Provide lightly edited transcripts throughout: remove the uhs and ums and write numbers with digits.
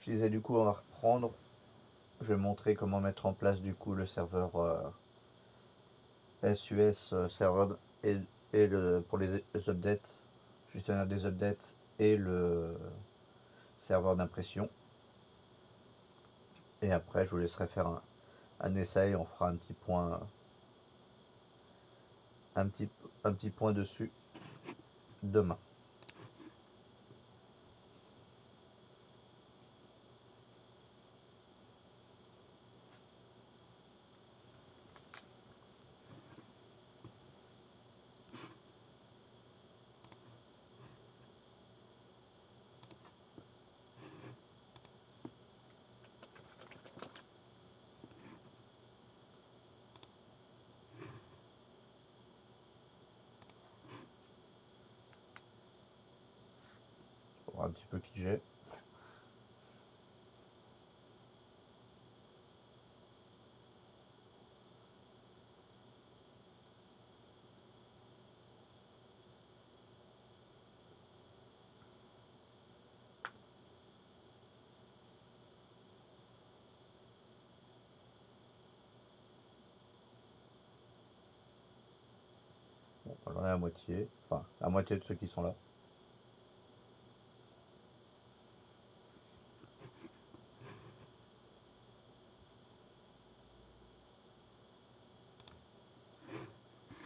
Je disais du coup on va reprendre. Je vais montrer comment mettre en place du coup le serveur SUS serveur pour les updates, gestionnaire des updates et le serveur d'impression. Et après je vous laisserai faire un essai, on fera un petit point dessus demain. On va voir un petit peu qui j'ai. Bon, j'en ai la moitié, enfin la moitié de ceux qui sont là.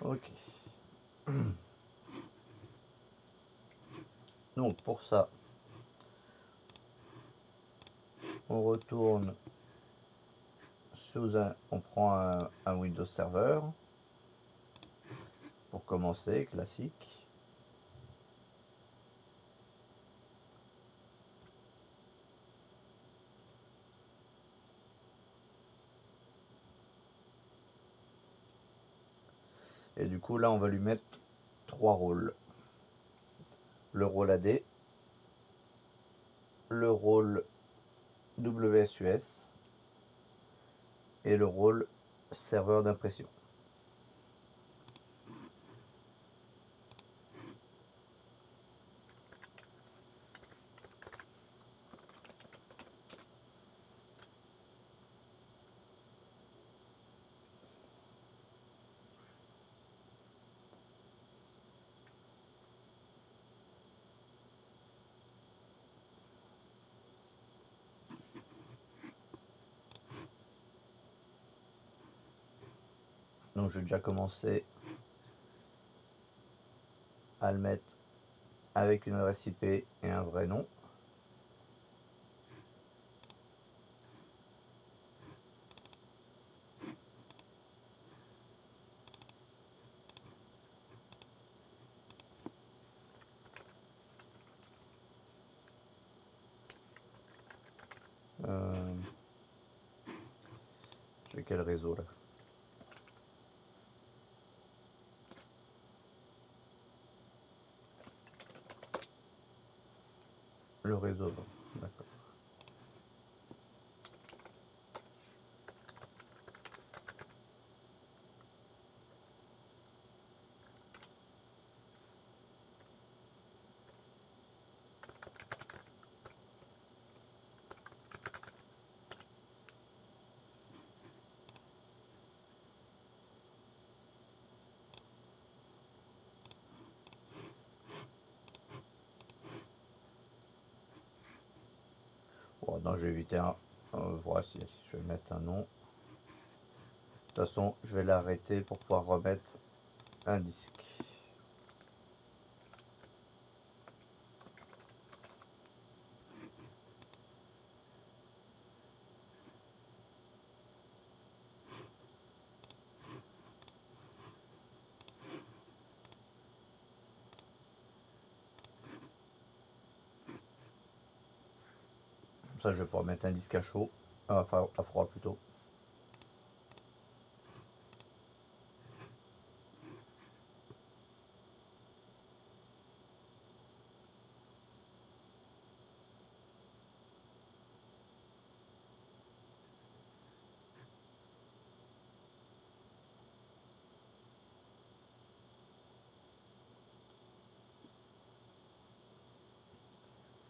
Ok. Donc pour ça, on retourne on prend un Windows Server pour commencer, classique. Et du coup là on va lui mettre trois rôles. Le rôle AD, le rôle WSUS et le rôle serveur d'impression. Donc j'ai déjà commencé à le mettre avec une adresse IP et un vrai nom. Euh, J'ai quel réseau là? Le réseau, d'accord. Bon, non, je vais éviter un. Voilà, si je vais mettre un nom. De toute façon, je vais l'arrêter pour pouvoir remettre un disque. Comme ça, je vais pouvoir mettre un disque à chaud. Enfin, à froid plutôt.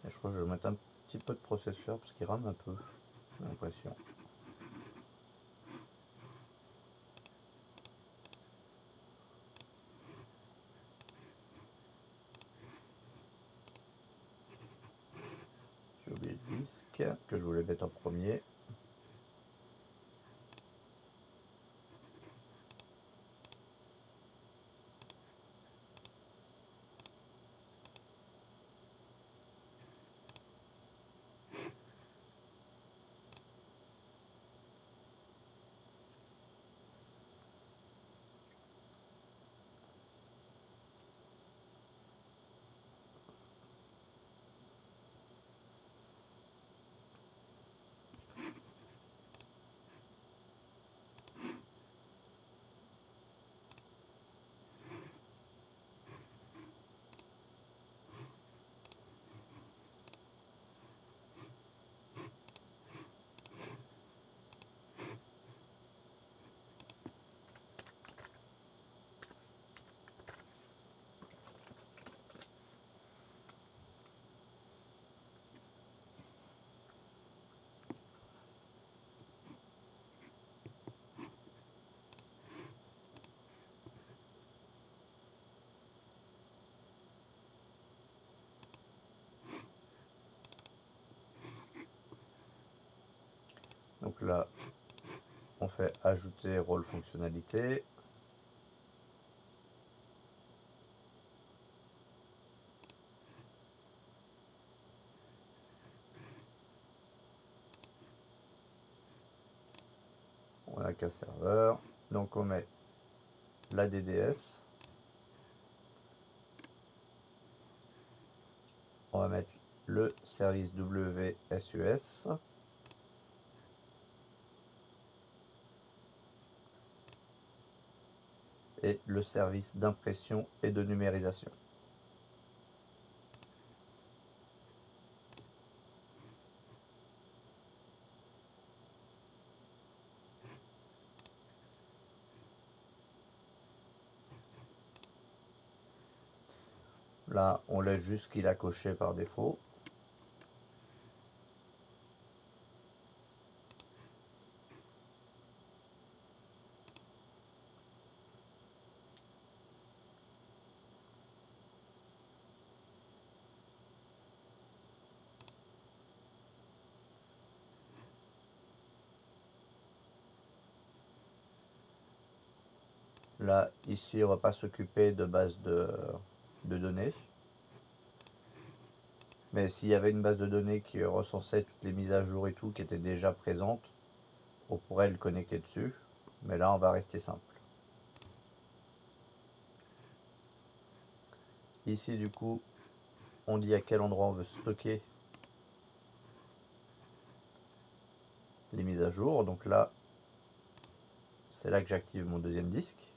Et je crois que je vais mettre un petit peu de processeur parce qu'il rame un peu, j'ai l'impression. J'ai oublié le disque que je voulais mettre en premier. Donc là, on fait ajouter rôle fonctionnalité. On n'a qu'un serveur. Donc on met la DDS. On va mettre le service WSUS. Et le service d'impression et de numérisation. Là, on laisse juste ce qu'il a coché par défaut. Là, ici, on va pas s'occuper de base de données. Mais s'il y avait une base de données qui recensait toutes les mises à jour et tout, qui étaient déjà présentes, on pourrait le connecter dessus. Mais là, on va rester simple. Ici, du coup, on dit à quel endroit on veut stocker les mises à jour. Donc là, c'est là que j'active mon deuxième disque.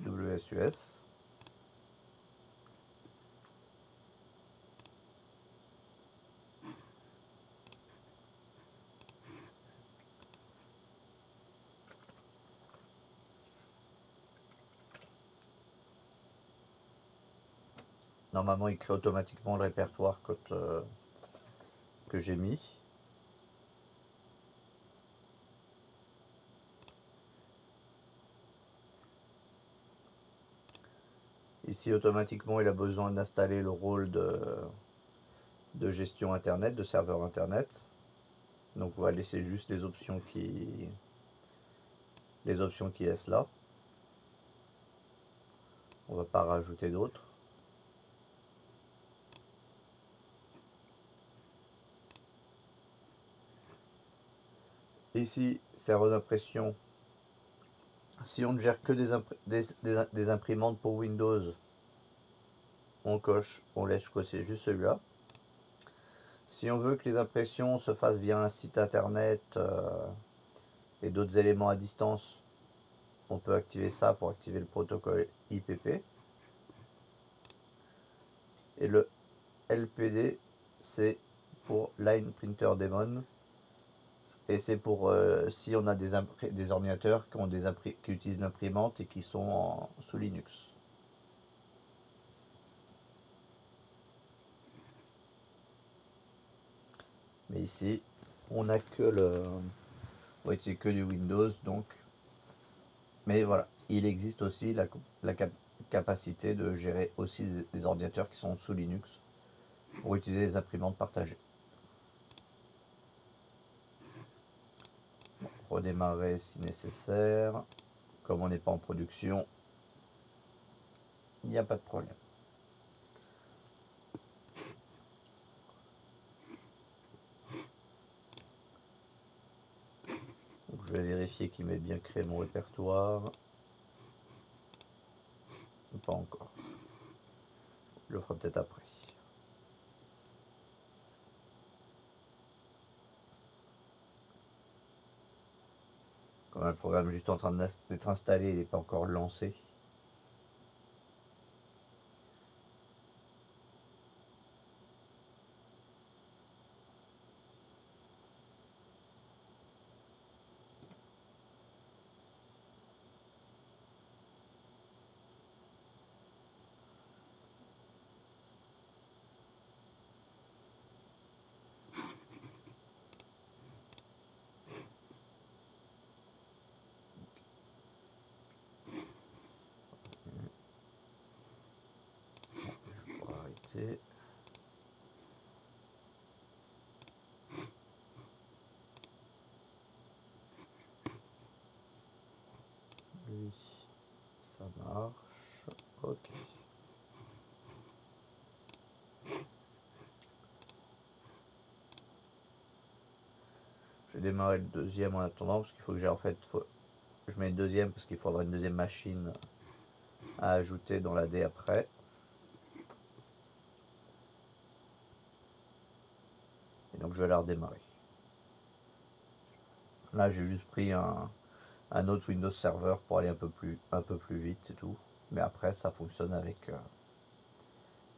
WSUS. Normalement, il crée automatiquement le répertoire que j'ai mis. Ici, automatiquement, il a besoin d'installer le rôle de gestion Internet, de serveur Internet. Donc, on va laisser juste les options qui laissent là. On va pas rajouter d'autres. Ici, serveur d'impression. Si on ne gère que des imprimantes pour Windows, on laisse cocher juste celui-là. Si on veut que les impressions se fassent via un site internet et d'autres éléments à distance, on peut activer ça pour activer le protocole IPP. Et le LPD, c'est pour Line Printer Daemon. Et c'est pour si on a des ordinateurs qui utilisent l'imprimante et qui sont sous Linux. Mais ici, on n'a que on va utiliser que du Windows, donc. Mais voilà, il existe aussi la capacité de gérer aussi des ordinateurs qui sont sous Linux pour utiliser les imprimantes partagées. Bon, redémarrer si nécessaire. Comme on n'est pas en production, il n'y a pas de problème. Donc, je vais vérifier qu'il m'ait bien créé mon répertoire. Pas encore. Je le ferai peut-être après. Comme le programme est juste en train d'être installé, il n'est pas encore lancé. Je pourrais arrêter. Lui, ça marche. Ok. Je vais démarrer le deuxième en attendant parce qu'il faut que j'ai je mets le deuxième parce qu'il faut avoir une deuxième machine à ajouter dans la D après. Et donc je vais la redémarrer. Là j'ai juste pris un autre Windows Server pour aller un peu plus vite, c'est tout. Mais après ça fonctionne avec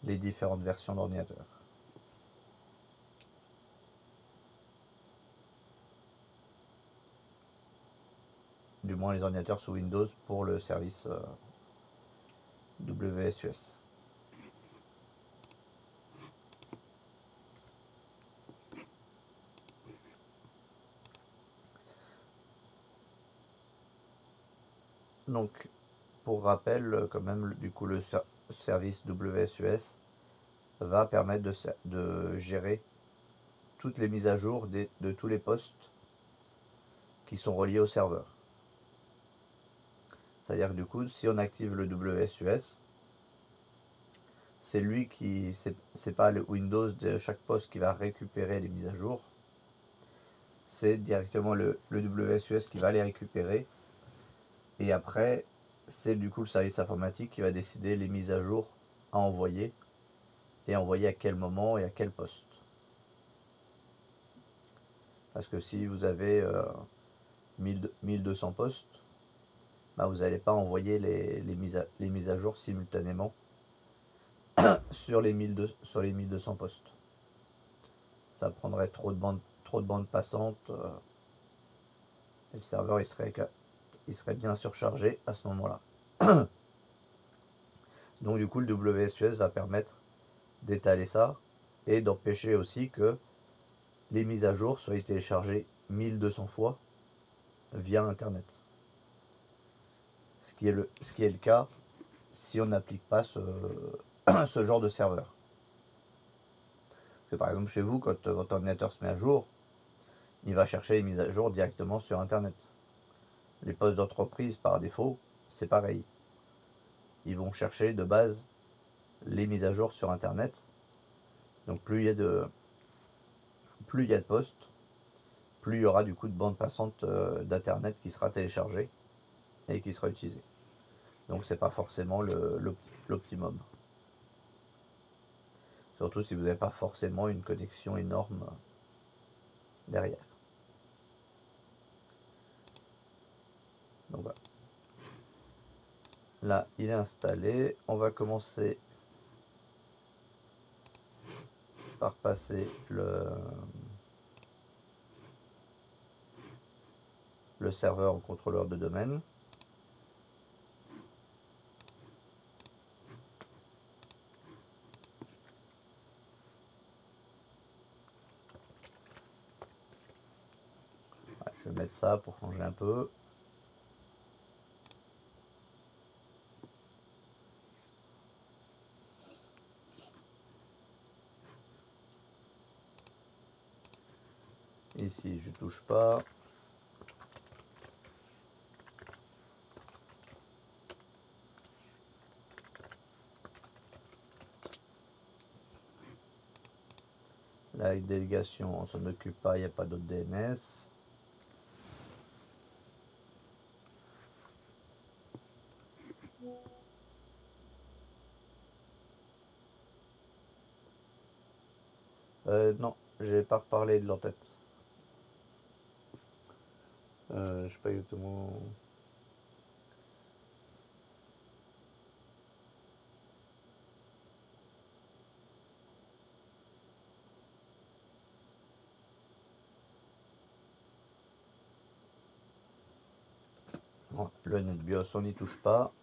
les différentes versions d'ordinateur. Du moins les ordinateurs sous Windows pour le service WSUS. Donc pour rappel, quand même, du coup le service WSUS va permettre de gérer toutes les mises à jour de tous les postes qui sont reliés au serveur. C'est-à-dire que du coup, si on active le WSUS, c'est lui qui, c'est pas le Windows de chaque poste qui va récupérer les mises à jour, c'est directement le WSUS qui va les récupérer. Et après, c'est du coup le service informatique qui va décider les mises à jour à envoyer et envoyer à quel moment et à quel poste. Parce que si vous avez 1200 postes, bah vous n'allez pas envoyer les mises à jour simultanément sur les 1200 postes. Ça prendrait trop de bandes passantes et le serveur il serait bien surchargé à ce moment-là. Donc du coup le WSUS va permettre d'étaler ça et d'empêcher aussi que les mises à jour soient téléchargées 1200 fois via internet. Ce qui est le cas si on n'applique pas ce genre de serveur. Parce que par exemple chez vous, quand votre ordinateur se met à jour, il va chercher les mises à jour directement sur internet. Les postes d'entreprise par défaut, c'est pareil. Ils vont chercher de base les mises à jour sur internet. Donc plus il y a de postes, plus il y aura du coup de bande passante d'internet qui sera téléchargée et qui sera utilisée. Donc c'est pas forcément l'optimum. Surtout si vous n'avez pas forcément une connexion énorme derrière. Donc voilà. Là, il est installé. On va commencer par passer le serveur en contrôleur de domaine. Ouais, je vais mettre ça pour changer un peu. Ici, je touche pas. La délégation, on s'en occupe pas, il n'y a pas d'autre DNS. Non, j'ai pas reparlé de l'entête. Je sais pas exactement. Bon, le NetBIOS, on n'y touche pas.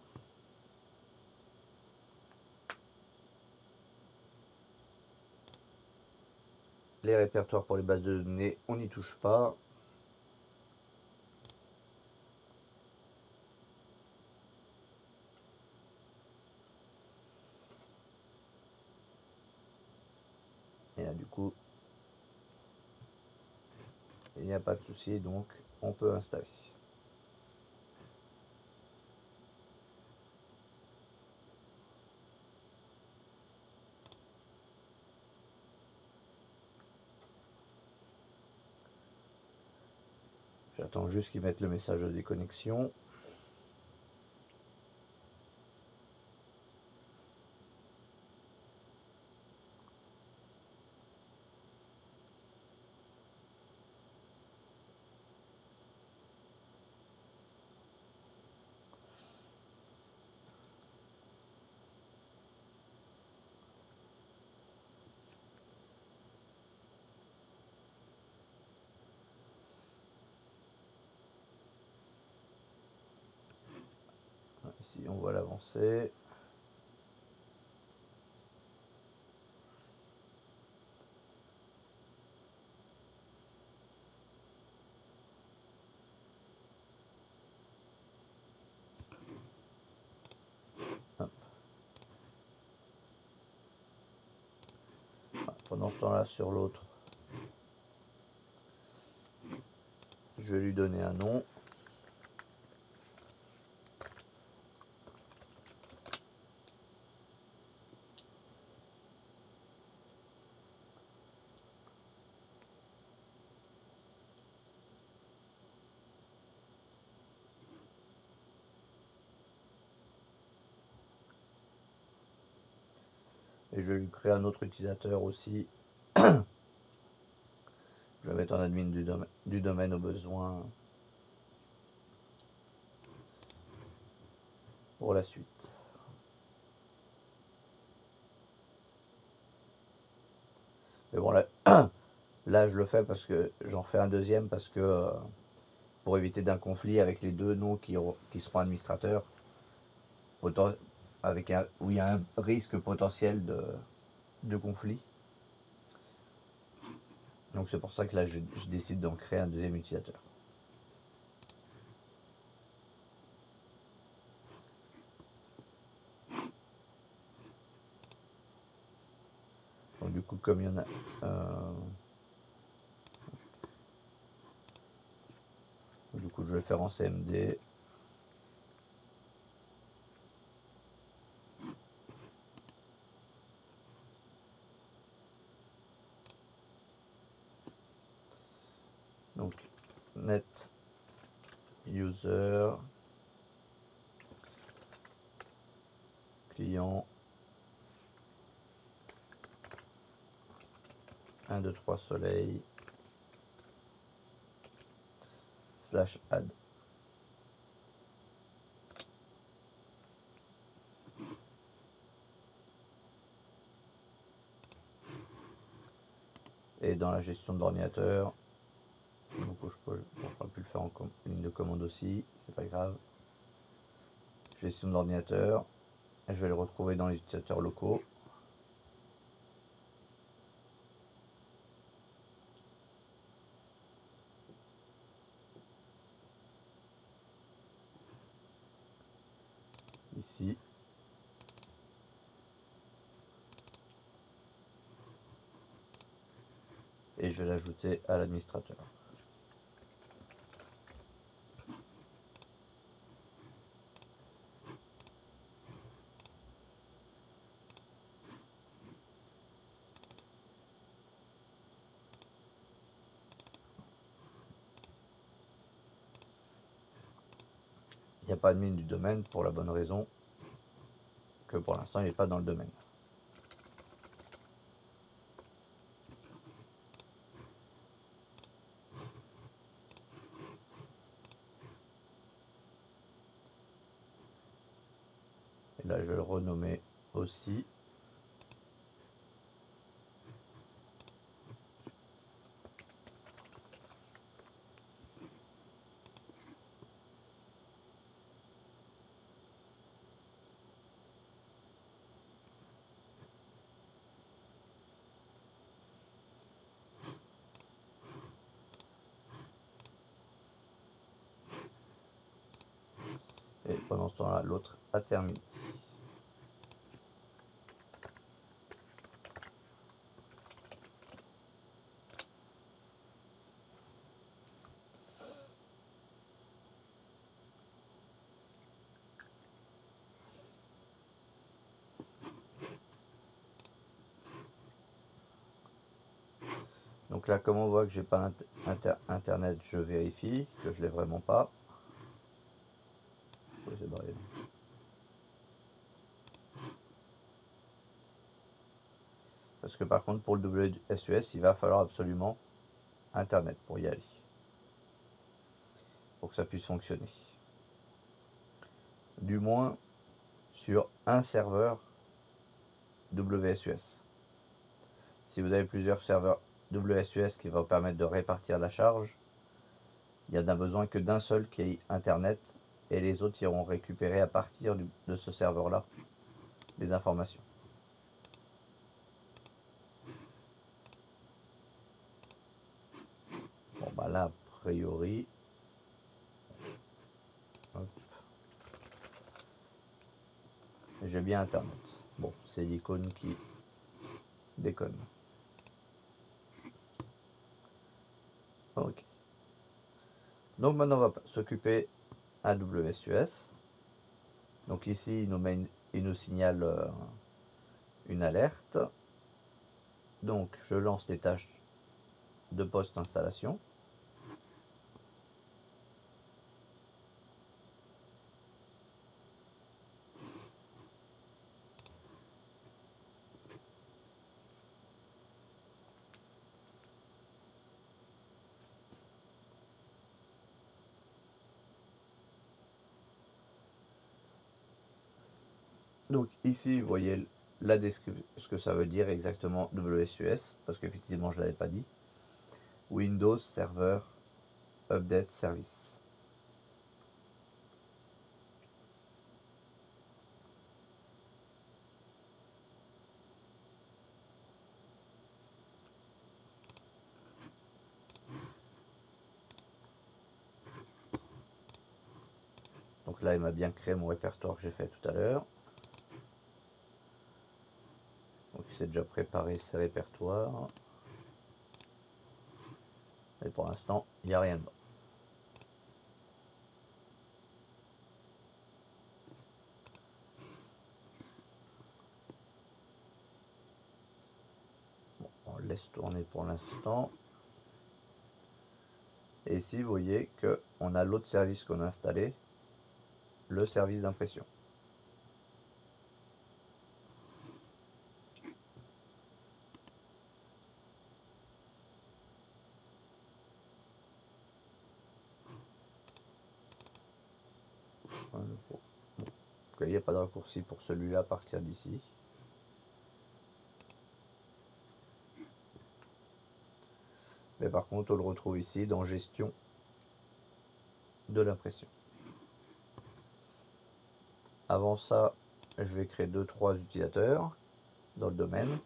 Les répertoires pour les bases de données, on n'y touche pas. Et là, du coup, il n'y a pas de souci, donc on peut installer. J'attends juste qu'ils mettent le message de déconnexion. Ici, on voit l'avancée. Pendant ce temps-là, sur l'autre, je vais lui donner un nom. Et je vais lui créer un autre utilisateur aussi. Je vais mettre en admin du domaine au besoin pour la suite. Mais bon, là, là je le fais parce que j'en fais un deuxième parce que pour éviter d'un conflit avec les deux noms qui seront administrateurs, avec où il y a un risque potentiel de conflit. Donc c'est pour ça que là je décide d'en créer un deuxième utilisateur. Donc du coup comme il y en a du coup je vais le faire en CMD. Donc net user client 1 2 3 soleil /add. Et dans la gestion de l'ordinateur, Donc je pourrais plus le faire en ligne de commande aussi, c'est pas grave. Gestion de l'ordinateur, et je vais le retrouver dans les utilisateurs locaux. Ici. Et je vais l'ajouter à l'administrateur. Il n'y a pas admin du domaine pour la bonne raison que pour l'instant il n'est pas dans le domaine. Et là je vais le renommer aussi. Et pendant ce temps-là, l'autre a terminé. Donc là, comme on voit que j'ai pas internet, je vérifie que je l'ai vraiment pas. Parce que par contre, pour le WSUS, il va falloir absolument internet pour y aller, pour que ça puisse fonctionner. Du moins sur un serveur WSUS. Si vous avez plusieurs serveurs WSUS qui vont permettre de répartir la charge, il n'y a besoin que d'un seul qui ait internet et les autres iront récupérer à partir de ce serveur-là les informations. Bon bah là, a priori, j'ai bien internet. Bon, c'est l'icône qui déconne. Ok. Donc maintenant on va s'occuper AWSUS. Donc ici il nous signale une alerte. Donc je lance les tâches de post-installation. Donc ici, vous voyez la description, ce que ça veut dire exactement WSUS, parce qu'effectivement, je ne l'avais pas dit. Windows Server Update Service. Donc là, il m'a bien créé mon répertoire que j'ai fait tout à l'heure. Donc il s'est déjà préparé ses répertoires. Mais pour l'instant, il n'y a rien dedans. Bon, on laisse tourner pour l'instant. Et ici, vous voyez qu'on a l'autre service qu'on a installé, le service d'impression. Il n'y a pas de raccourci pour celui-là à partir d'ici. Mais par contre, on le retrouve ici dans gestion de l'impression. Avant ça, je vais créer 2-3 utilisateurs dans le domaine.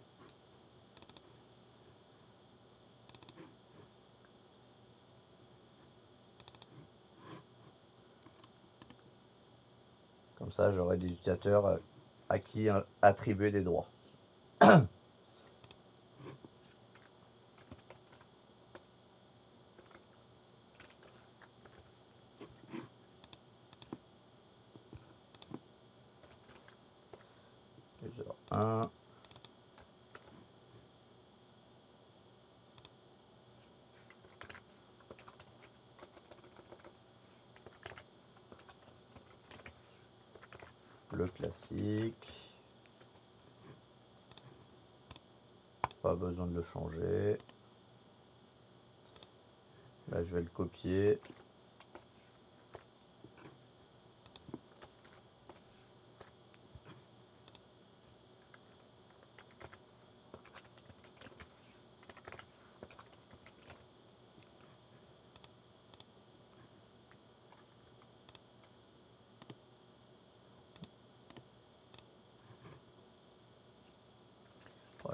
Comme ça, j'aurai des utilisateurs à qui attribuer des droits. User 1. Le classique. Pas besoin de le changer. Là, je vais le copier.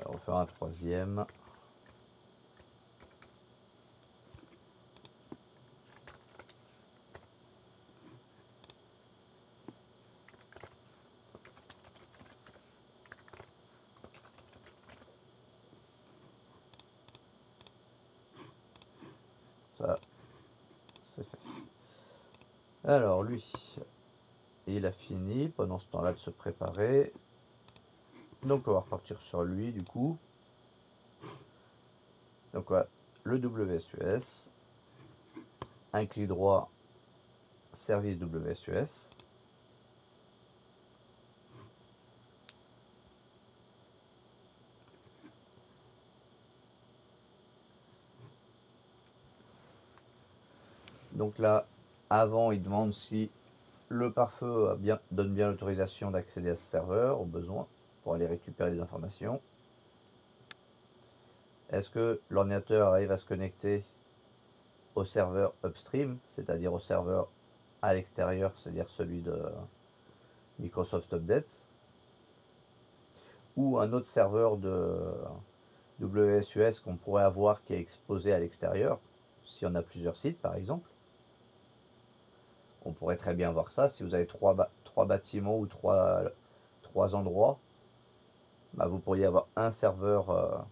On va faire un troisième. Ça, c'est fait. Alors, lui, il a fini pendant ce temps-là de se préparer. Donc, on va repartir sur lui, du coup. Donc, voilà, le WSUS. Un clic droit, service WSUS. Donc là, avant, il demande si le pare-feu donne bien l'autorisation d'accéder à ce serveur au besoin pour aller récupérer les informations. Est-ce que l'ordinateur arrive à se connecter au serveur upstream, c'est-à-dire au serveur à l'extérieur, c'est-à-dire celui de Microsoft Update, ou un autre serveur de WSUS qu'on pourrait avoir qui est exposé à l'extérieur, si on a plusieurs sites par exemple. On pourrait très bien voir ça, si vous avez trois bâtiments ou trois endroits, bah vous pourriez avoir un serveur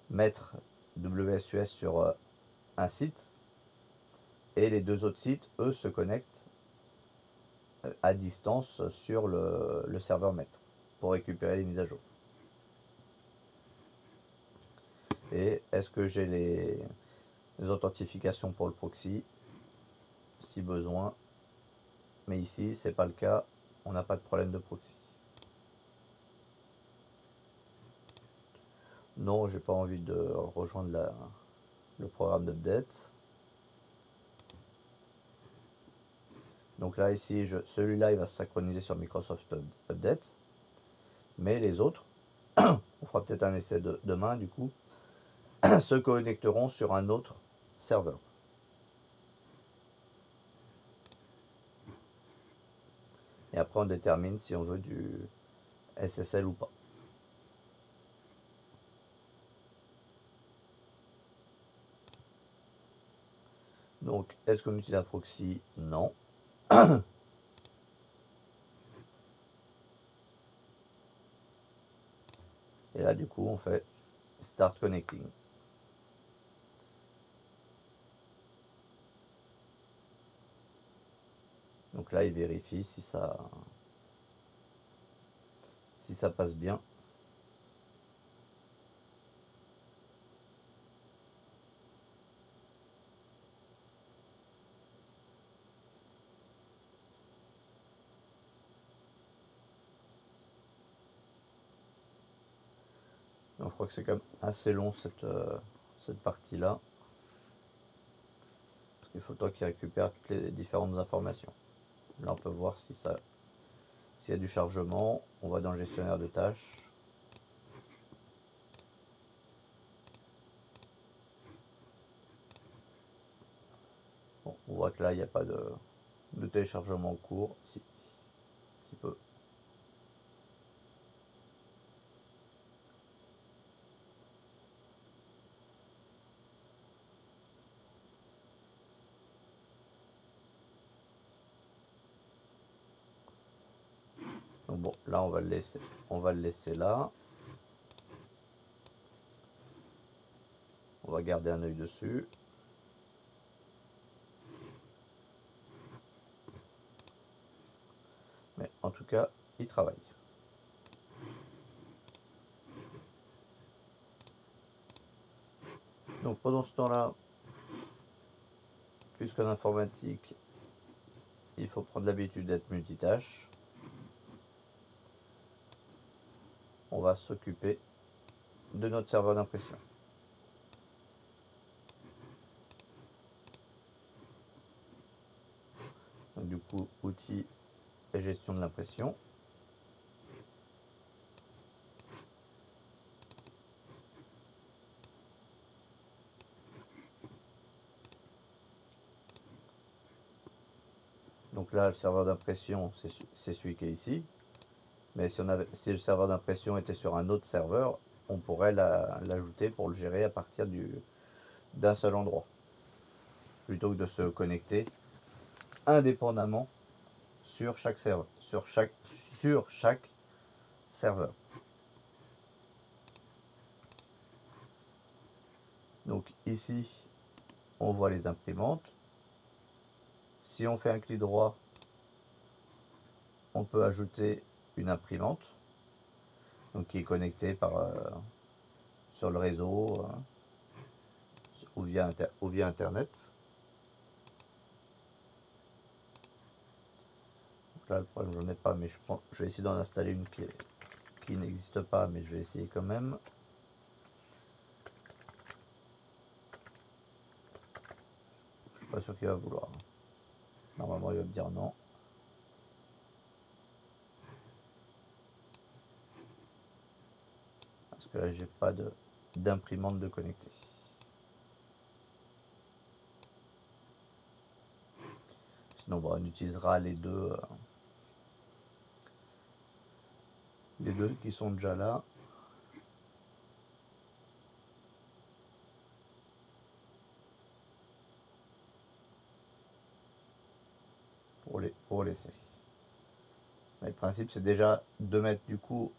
maître WSUS sur un site, et les deux autres sites, eux, se connectent à distance sur le serveur maître pour récupérer les mises à jour. Et est-ce que j'ai les authentifications pour le proxy si besoin, mais ici c'est pas le cas, on n'a pas de problème de proxy. Non, j'ai pas envie de rejoindre le programme d'update. Donc là ici, celui-là il va se synchroniser sur Microsoft Update, mais les autres, on fera peut-être un essai demain du coup, se connecteront sur un autre serveur. Et après on détermine si on veut du SSL ou pas. Donc est-ce qu'on utilise un proxy? Non. Et là du coup on fait Start Connecting. Donc là il vérifie si ça passe bien. Donc je crois que c'est quand même assez long cette partie-là. Parce qu'il faut le temps qu'il récupère toutes les différentes informations. Là on peut voir s'il y a du chargement. On va dans le gestionnaire de tâches. Bon, on voit que là, il n'y a pas de téléchargement en cours. Si, un petit peu. Donc bon, là, on va le laisser. On va le laisser là. On va garder un œil dessus. Mais en tout cas, il travaille. Donc pendant ce temps-là, puisqu'en informatique, il faut prendre l'habitude d'être multitâche, on va s'occuper de notre serveur d'impression. Donc du coup, outils et gestion de l'impression. Donc là, le serveur d'impression, c'est celui qui est ici. Mais si le serveur d'impression était sur un autre serveur, on pourrait l'ajouter pour le gérer à partir d'un seul endroit. Plutôt que de se connecter indépendamment sur chaque serveur. Sur chaque serveur. Donc ici, on voit les imprimantes. Si on fait un clic droit, on peut ajouter une imprimante, donc qui est connectée sur le réseau ou via Internet. Donc là, le problème, j'en ai pas, mais je vais essayer d'en installer une qui n'existe pas, mais je vais essayer quand même. Je suis pas sûr qu'il va vouloir. Normalement, il va me dire non. Parce que là, j'ai pas d'imprimante de connecter. Sinon, bon, on utilisera les deux qui sont déjà là. Pour l'essai. Mais le principe, c'est déjà de mettre du coup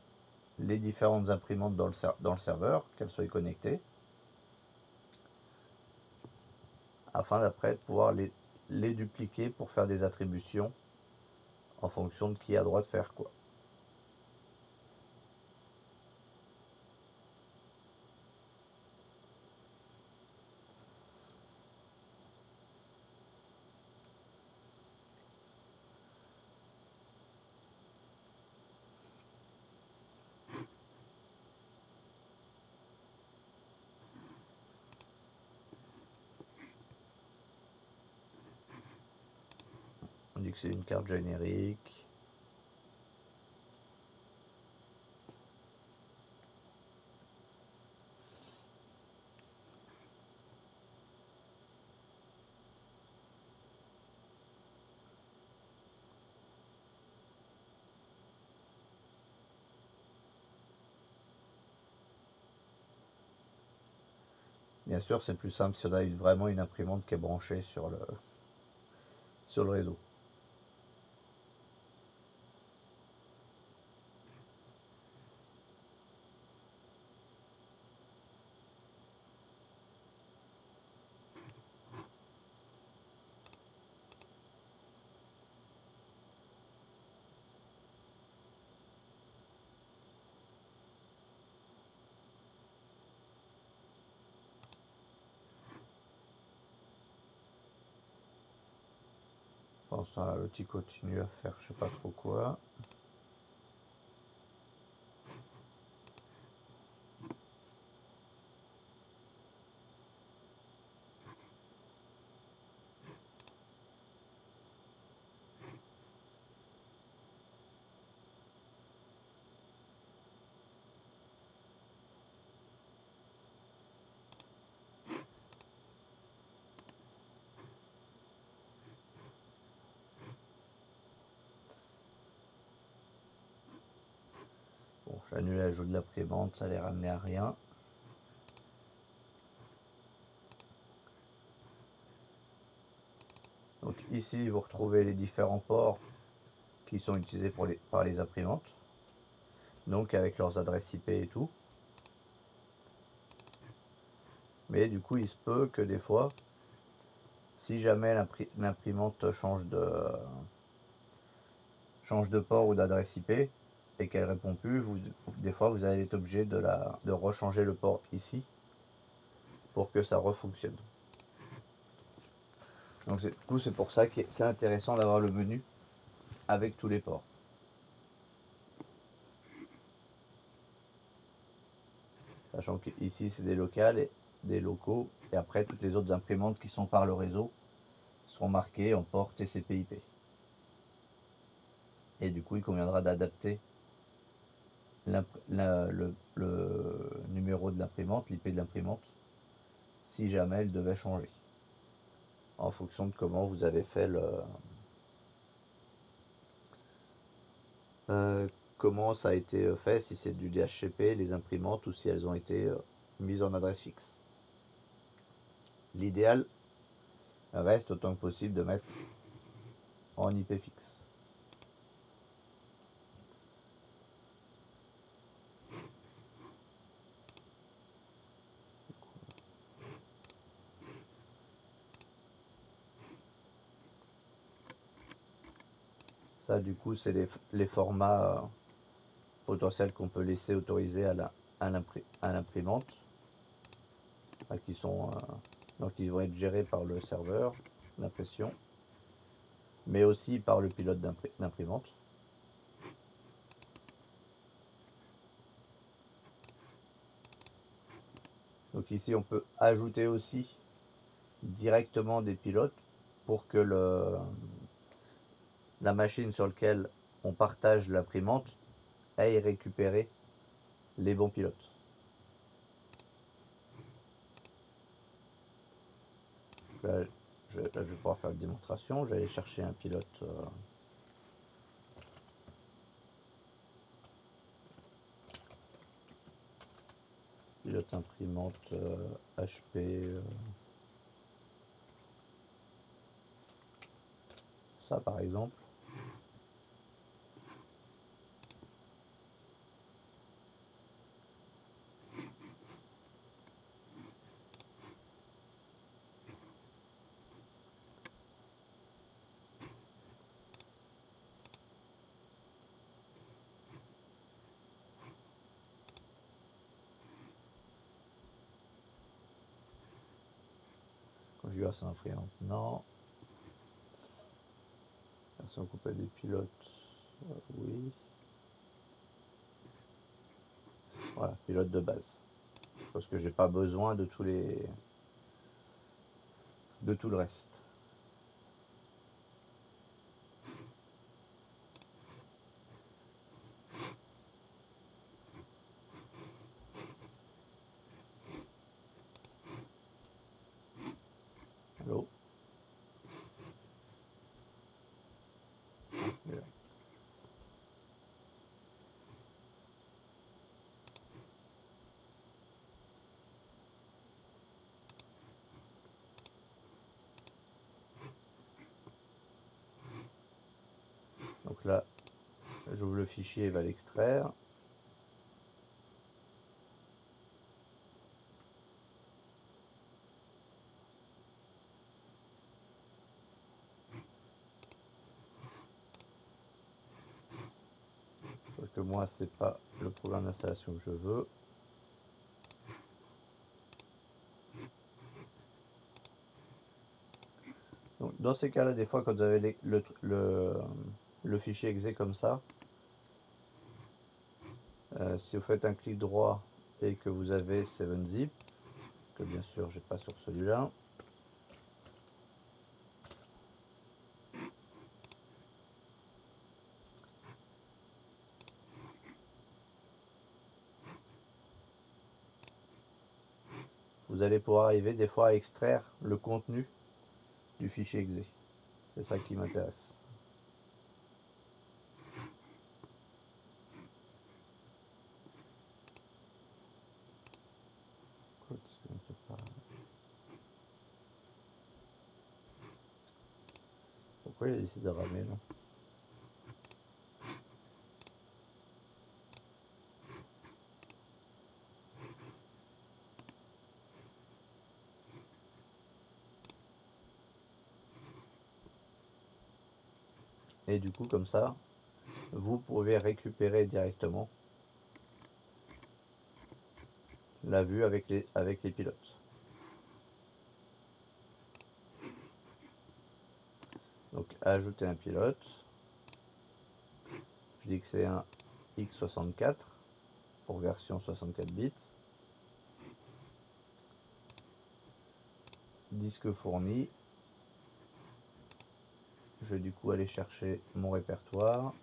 les différentes imprimantes dans le serveur, qu'elles soient connectées, afin d'après pouvoir les dupliquer pour faire des attributions en fonction de qui a droit de faire quoi. On dit que c'est une carte générique. Bien sûr, c'est plus simple si on a vraiment une imprimante qui est branchée sur le réseau. Pendant ce temps-là, l'outil continue à faire je sais pas trop quoi. Je vais annuler l'ajout de l'imprimante, ça les ramener à rien. Donc ici, vous retrouvez les différents ports qui sont utilisés par les imprimantes. Donc avec leurs adresses IP et tout. Mais du coup, il se peut que des fois, si jamais l'imprimante change de port ou d'adresse IP et qu'elle répond plus, des fois vous allez être obligé de rechanger le port ici pour que ça refonctionne. Donc du coup, c'est pour ça que c'est intéressant d'avoir le menu avec tous les ports. Sachant que ici c'est des locales et des locaux, et après toutes les autres imprimantes qui sont par le réseau seront marquées en port TCP/IP. Et du coup, il conviendra d'adapter le numéro de l'imprimante, l'IP de l'imprimante, si jamais elle devait changer, en fonction de comment vous avez fait comment ça a été fait, si c'est du DHCP, les imprimantes, ou si elles ont été mises en adresse fixe. L'idéal reste autant que possible de mettre en IP fixe. Ça, du coup, c'est les formats potentiels qu'on peut laisser autoriser à l'imprimante, qui sont donc ils vont être gérés par le serveur d'impression, mais aussi par le pilote d'imprimante. Donc ici, on peut ajouter aussi directement des pilotes pour que la machine sur laquelle on partage l'imprimante aille récupérer les bons pilotes. Là, je vais pouvoir faire une démonstration. Je vais aller chercher un pilote. Pilote imprimante HP. Ça par exemple. Configuration imprimante, non. Version complète des pilotes, oui. Voilà, pilote de base. Parce que j'ai pas besoin de tout le reste. Allô? Donc là, j'ouvre le fichier et va l'extraire. Parce que moi, c'est pas le programme d'installation que je veux. Donc, dans ces cas-là, des fois, quand vous avez le fichier exe comme ça, si vous faites un clic droit et que vous avez 7-zip, que bien sûr, j'ai pas sur celui-là, vous allez pouvoir arriver des fois à extraire le contenu du fichier exe. C'est ça qui m'intéresse. Pourquoi il a décidé de ramer là? Et du coup, comme ça, vous pouvez récupérer directement la vue avec les pilotes. Donc ajouter un pilote. Je dis que c'est un X64 pour version 64 bits. Disque fourni. Je vais du coup aller chercher mon répertoire.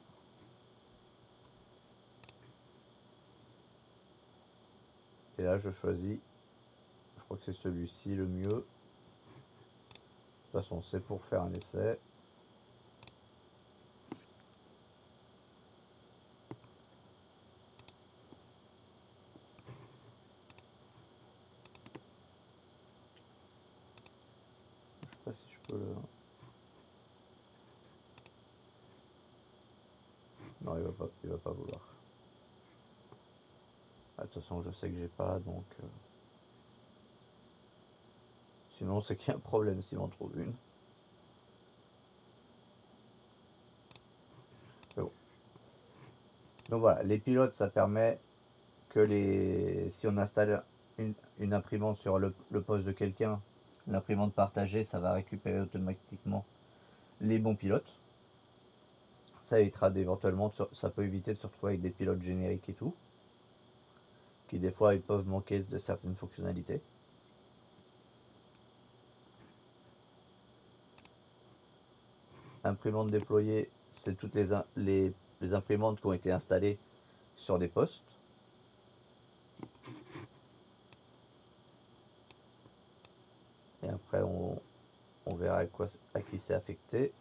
Et là je choisis, je crois que c'est celui-ci le mieux. De toute façon c'est pour faire un essai. Je sais pas si je peux le... Non, il va pas vouloir. Ah, de toute façon, je sais que j'ai pas, donc... Sinon, c'est qu'il y a un problème s'il m'en trouve une. Mais bon. Donc voilà, les pilotes, ça permet que si on installe une imprimante sur le poste de quelqu'un, l'imprimante partagée, ça va récupérer automatiquement les bons pilotes. Ça évitera d'éventuellement, ça peut éviter de se retrouver avec des pilotes génériques et tout, qui des fois ils peuvent manquer de certaines fonctionnalités. Imprimante déployée, c'est toutes les imprimantes qui ont été installées sur des postes. Et après on verra à qui c'est affecté.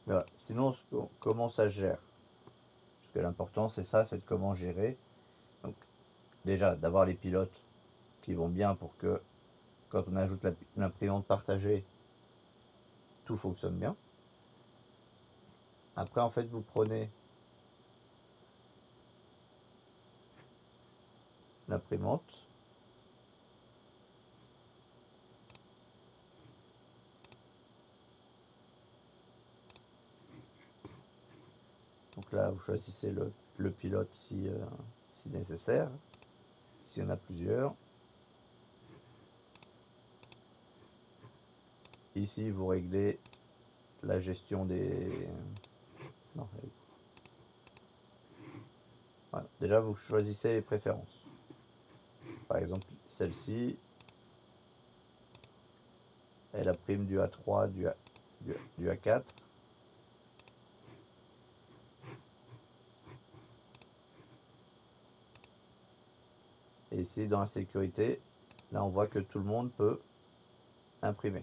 Mais voilà. Sinon, comment ça se gère? Parce que l'important c'est ça, c'est de comment gérer. Donc déjà d'avoir les pilotes qui vont bien pour que quand on ajoute l'imprimante partagée, tout fonctionne bien. Après en fait vous prenez l'imprimante, donc là vous choisissez le pilote si nécessaire, s'il y en a plusieurs. Ici vous réglez la gestion des... Non, voilà. Déjà vous choisissez les préférences. Par exemple celle-ci, elle imprime du A3, du A4. Et ici dans la sécurité, là on voit que tout le monde peut imprimer.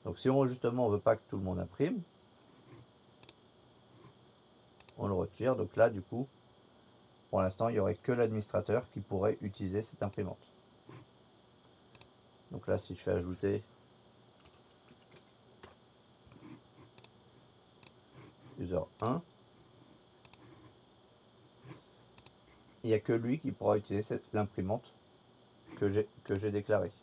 Donc si justement on veut pas que tout le monde imprime, on le retire. Donc là du coup, pour l'instant il n'y aurait que l'administrateur qui pourrait utiliser cette imprimante. Donc là si je fais ajouter user 1, il n'y a que lui qui pourra utiliser l'imprimante que j'ai déclarée.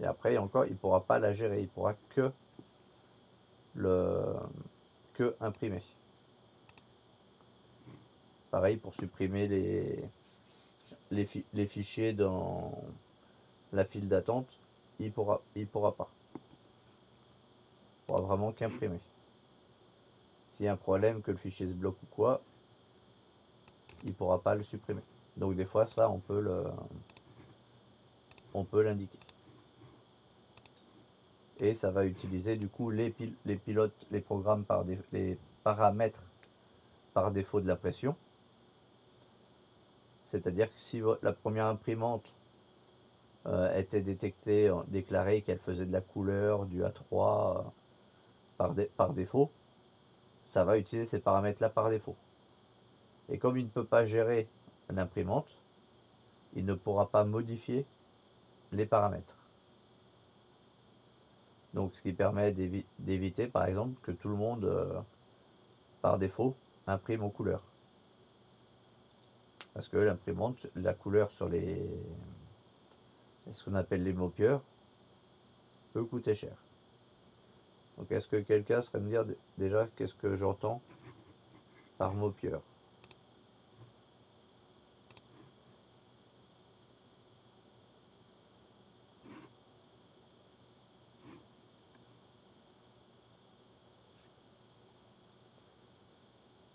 Et après encore, il ne pourra pas la gérer, il pourra que imprimer. Pareil pour supprimer les fichiers dans la file d'attente, il pourra pas. Il pourra vraiment qu'imprimer. S'il y a un problème, que le fichier se bloque ou quoi, il pourra pas le supprimer. Donc des fois ça on peut l'indiquer. Et ça va utiliser du coup les pilotes, les programmes les paramètres par défaut de la pression. C'est-à-dire que si la première imprimante était détectée, déclarée qu'elle faisait de la couleur, du A3 par défaut, ça va utiliser ces paramètres là par défaut. Et comme il ne peut pas gérer l'imprimante, il ne pourra pas modifier les paramètres. Donc ce qui permet d'éviter par exemple que tout le monde, par défaut, imprime en couleur. Parce que l'imprimante, la couleur sur ce qu'on appelle les mopieurs, peut coûter cher. Donc est-ce que quelqu'un serait me dire déjà qu'est-ce que j'entends par mopieur?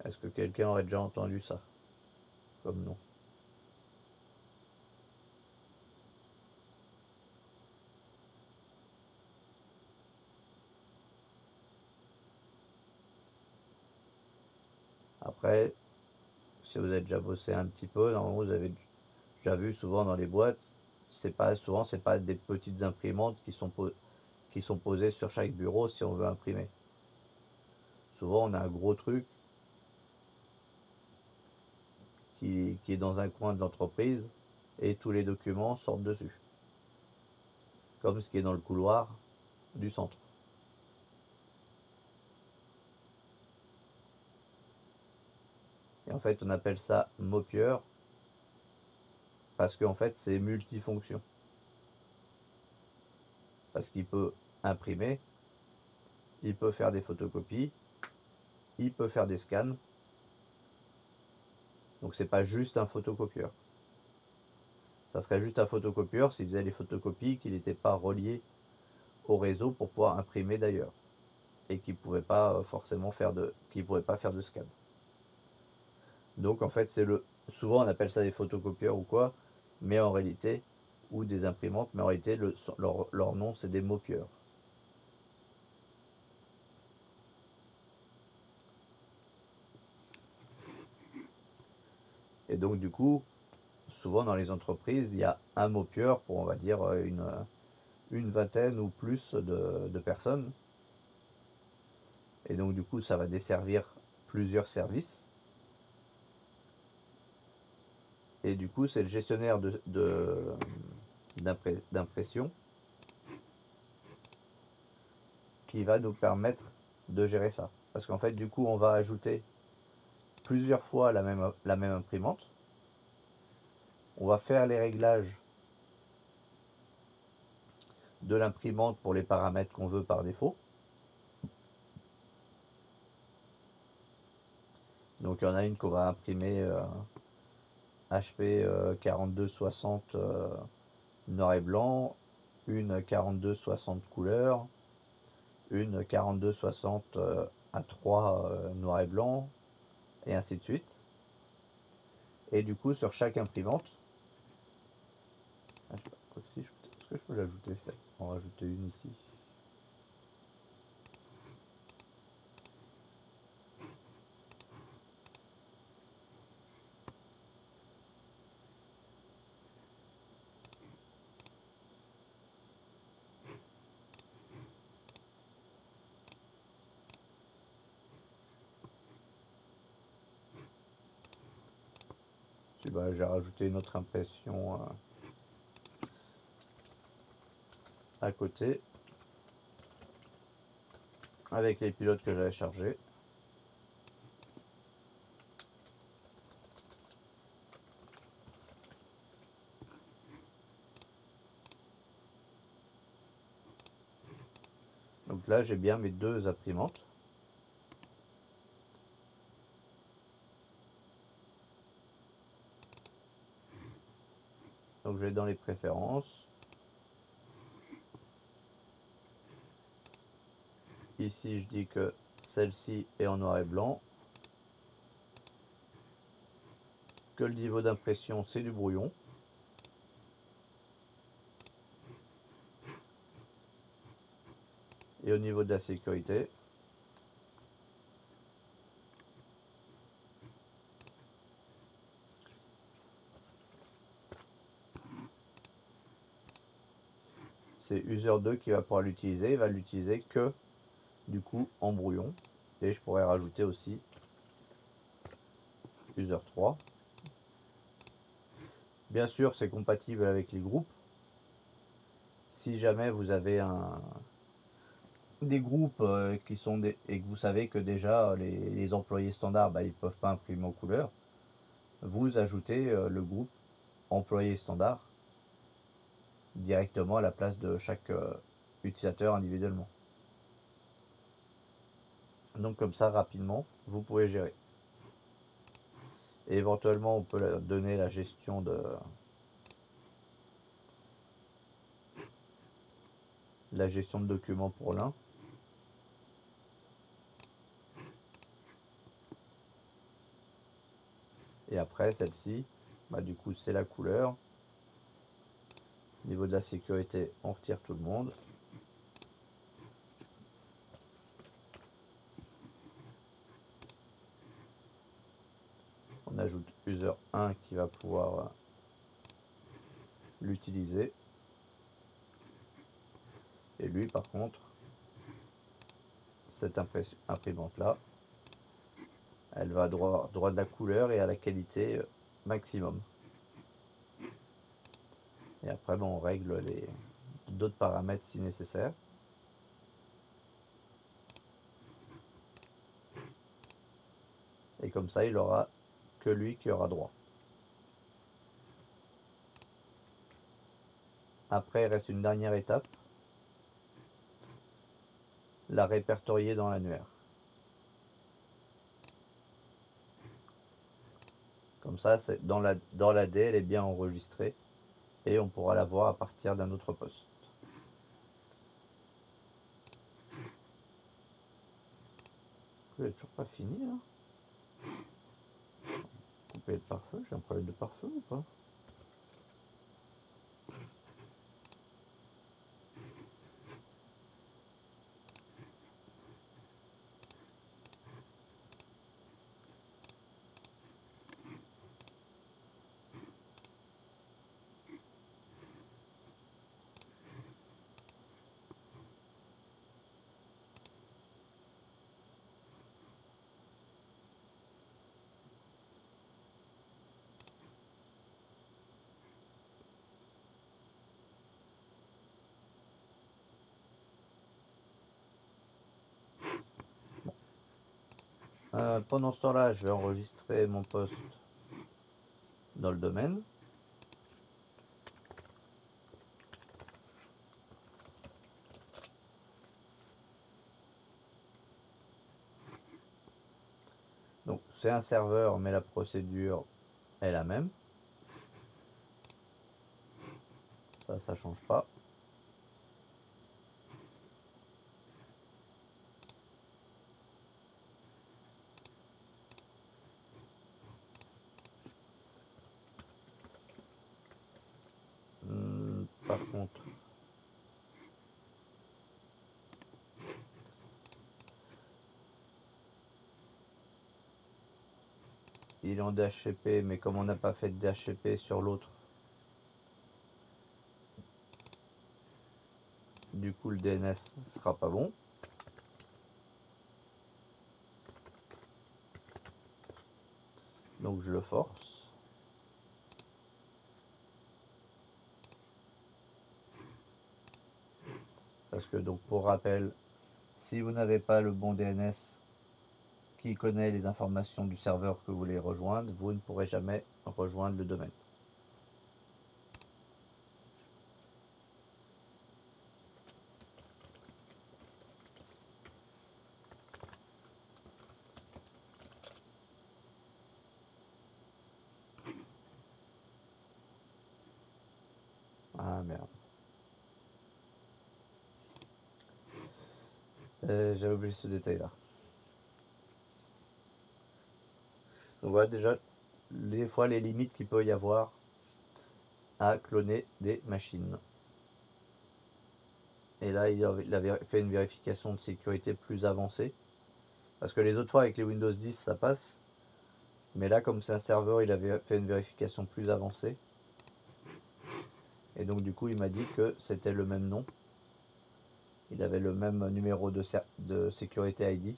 Est-ce que quelqu'un aurait déjà entendu ça comme nom? Après, si vous avez déjà bossé un petit peu, normalement vous avez déjà vu souvent dans les boîtes, c'est pas des petites imprimantes qui sont posées sur chaque bureau si on veut imprimer. Souvent on a un gros truc qui est dans un coin de l'entreprise et tous les documents sortent dessus. Comme ce qui est dans le couloir du centre. Et en fait on appelle ça mopieur parce qu'en fait c'est multifonction. Parce qu'il peut imprimer, il peut faire des photocopies, il peut faire des scans. Donc c'est pas juste un photocopieur. Ça serait juste un photocopieur s'il faisait les photocopies, qu'il n'était pas relié au réseau pour pouvoir imprimer d'ailleurs. Et qu'il ne pouvait pas forcément faire de scan. Donc en fait souvent on appelle ça des photocopieurs ou quoi, mais en réalité, ou des imprimantes, mais en réalité leur nom c'est des mopieurs. Et donc du coup, souvent dans les entreprises, il y a un mopieur pour on va dire une vingtaine ou plus de personnes. Et donc du coup ça va desservir plusieurs services. Et du coup c'est le gestionnaire d'impression qui va nous permettre de gérer ça. Parce qu'en fait du coup on va ajouter plusieurs fois la même imprimante. On va faire les réglages de l'imprimante pour les paramètres qu'on veut par défaut. Donc il y en a une qu'on va imprimer HP 4260 noir et blanc, une 4260 couleur, une 4260 à 3 noir et blanc, et ainsi de suite. Et du coup sur chaque imprimante, est-ce que je peux l'ajouter ça? On va rajouter une ici. J'ai rajouté une autre impression à côté avec les pilotes que j'avais chargés. Donc là j'ai bien mes deux imprimantes. Donc je vais dans les préférences. Ici je dis que celle-ci est en noir et blanc. Que le niveau d'impression c'est du brouillon. Et au niveau de la sécurité, c'est user 2 qui va pouvoir l'utiliser. Il va l'utiliser que du coup en brouillon. Et je pourrais rajouter aussi user 3. Bien sûr, c'est compatible avec les groupes. Si jamais vous avez des groupes qui sont et que vous savez que déjà les employés standards, bah, ils ne peuvent pas imprimer aux couleurs, vous ajoutez le groupe employé standard directement à la place de chaque utilisateur individuellement. Donc comme ça, rapidement, vous pouvez gérer. Et éventuellement, on peut donner la gestion de documents pour l'un. Et après, celle-ci, bah, du coup, c'est la couleur. Au niveau de la sécurité, on retire tout le monde. On ajoute user 1 qui va pouvoir l'utiliser. Et lui, par contre, cette imprimante-là, elle va droit de la couleur et à la qualité maximum. Et après, bon, on règle d'autres paramètres si nécessaire. Et comme ça, il aura que lui qui aura droit. Après, il reste une dernière étape. La répertorier dans l'annuaire. Comme ça, dans l'AD, elle est bien enregistrée. Et on pourra la voir à partir d'un autre poste. Vous n'avez toujours pas fini là? Couper le pare-feu, j'ai un problème de pare-feu ou pas? Pendant ce temps-là, je vais enregistrer mon poste dans le domaine. Donc c'est un serveur, mais la procédure est la même. Ça change pas. Par contre, il est en DHCP, mais comme on n'a pas fait de DHCP sur l'autre, du coup le DNS sera pas bon. Donc je le force. Parce que donc pour rappel, si vous n'avez pas le bon DNS qui connaît les informations du serveur que vous voulez rejoindre, vous ne pourrez jamais rejoindre le domaine. Ah merde. J'avais oublié ce détail là. Donc voilà déjà les fois les limites qu'il peut y avoir à cloner des machines. Et là il avait fait une vérification de sécurité plus avancée. Parce que les autres fois avec les Windows 10 ça passe. Mais là comme c'est un serveur il avait fait une vérification plus avancée. Et donc du coup il m'a dit que c'était le même nom. Il avait le même numéro de sécurité ID.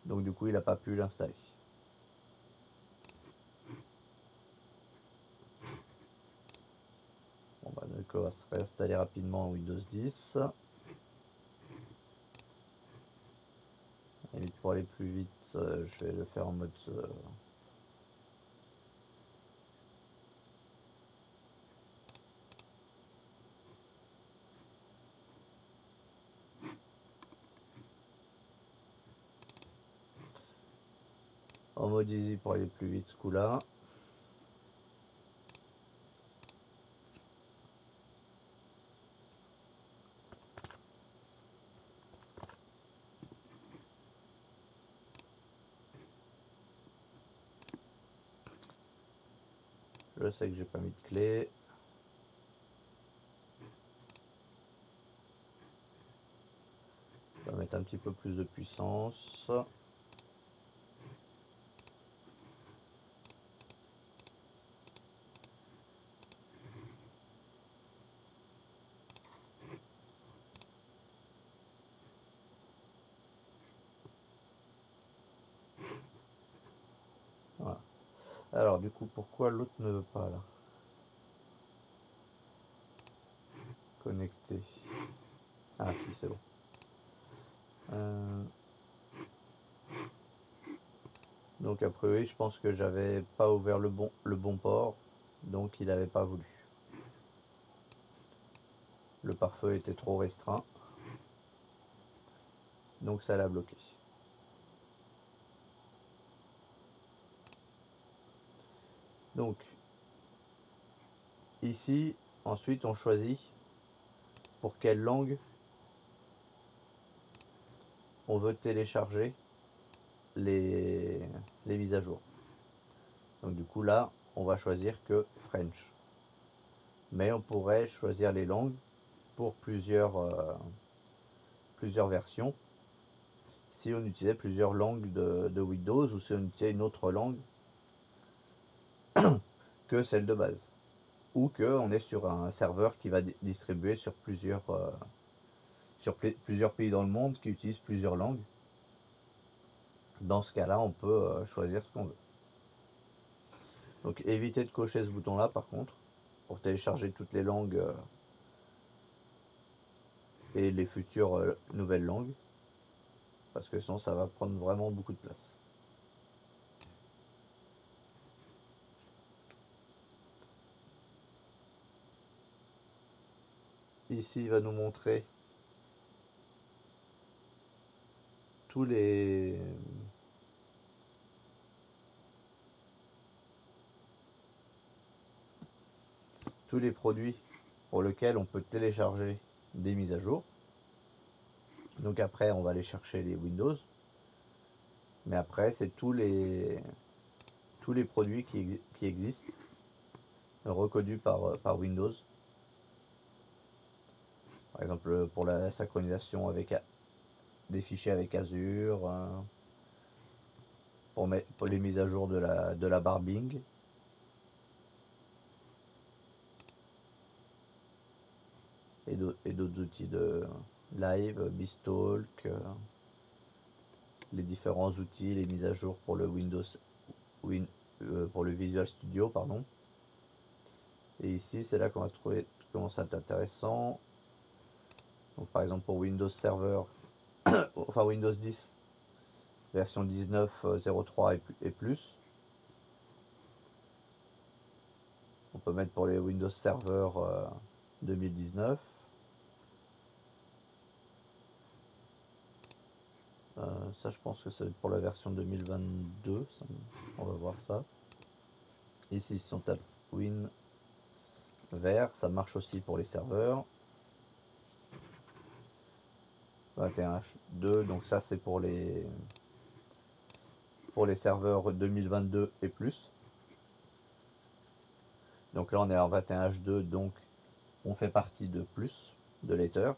Donc du coup il n'a pas pu l'installer. on va se réinstaller rapidement Windows 10. Et pour aller plus vite, je vais le faire en mode... en mode easy pour aller plus vite ce coup-là. Je sais que j'ai pas mis de clé. On va mettre un petit peu plus de puissance. Voilà. Alors du coup, pourquoi l'autre ne veut pas là? Connecté. Ah si, c'est bon. Donc a priori, je pense que j'avais pas ouvert le bon port, donc il n'avait pas voulu. Le pare-feu était trop restreint, donc ça l'a bloqué. Donc ici, ensuite on choisit pour quelle langue on veut télécharger les mises à jour. Donc du coup là, on va choisir que French. Mais on pourrait choisir les langues pour plusieurs versions. Si on utilisait plusieurs langues de Windows ou si on utilisait une autre langue que celle de base. Ou qu'on est sur un serveur qui va distribuer sur plusieurs pays dans le monde qui utilisent plusieurs langues. Dans ce cas-là, on peut choisir ce qu'on veut. Donc évitez de cocher ce bouton-là par contre, pour télécharger toutes les langues et les futures nouvelles langues. Parce que sinon ça va prendre vraiment beaucoup de place. Ici, il va nous montrer tous les produits pour lesquels on peut télécharger des mises à jour. Donc après, on va aller chercher les Windows. Mais après, c'est tous les produits qui existent, reconnus par Windows. Par exemple, pour la synchronisation avec des fichiers avec Azure, pour les mises à jour de la barre Bing. Et d'autres outils de live, BizTalk, les différents outils, les mises à jour pour le pour le Visual Studio, pardon. Et ici, c'est là qu'on va trouver comment ça est intéressant. Donc, par exemple, pour Windows Server, enfin Windows 10, version 19.03 et plus. On peut mettre pour les Windows Server 2019. Ça, je pense que c'est pour la version 2022. On va voir ça. Ici, si on tape Win vert, ça marche aussi pour les serveurs. 21H2, donc ça c'est pour les serveurs 2022 et plus. Donc là on est en 21H2, donc on fait partie de plus, de l'Ether.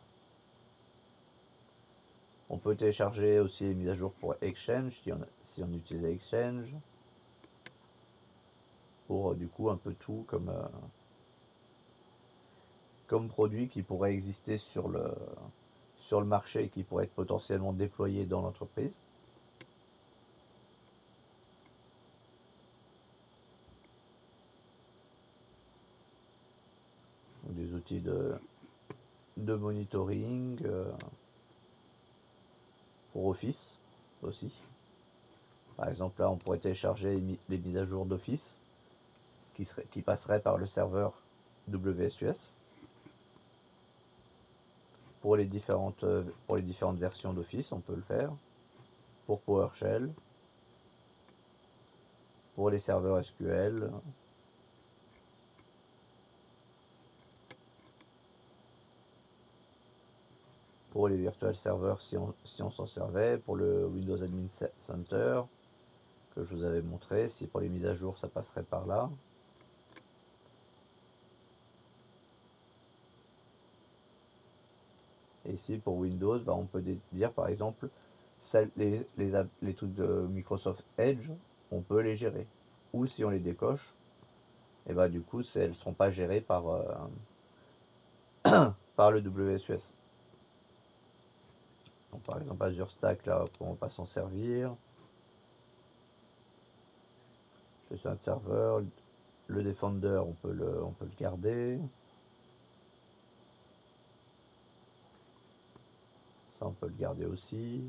On peut télécharger aussi les mises à jour pour Exchange, si on utilisait Exchange. Pour du coup un peu tout comme produit qui pourrait exister sur le marché et qui pourrait être potentiellement déployé dans l'entreprise. Des outil de monitoring pour Office aussi. Par exemple, là, on pourrait télécharger les mises à jour d'Office qui passeraient par le serveur WSUS pour les différentes versions d'Office. On peut le faire pour PowerShell, pour les serveurs SQL, pour les virtual serveurs si on s'en servait, pour le Windows Admin Center que je vous avais montré. Si pour les mises à jour ça passerait par là. Et ici pour Windows, on peut dire par exemple les trucs de Microsoft Edge, on peut les gérer. Ou si on les décoche, et du coup elles ne seront pas gérées par, par le WSUS. Donc par exemple Azure Stack, là on va pas s'en servir. Gestion de serveur, le Defender on peut le garder. Ça on peut le garder aussi.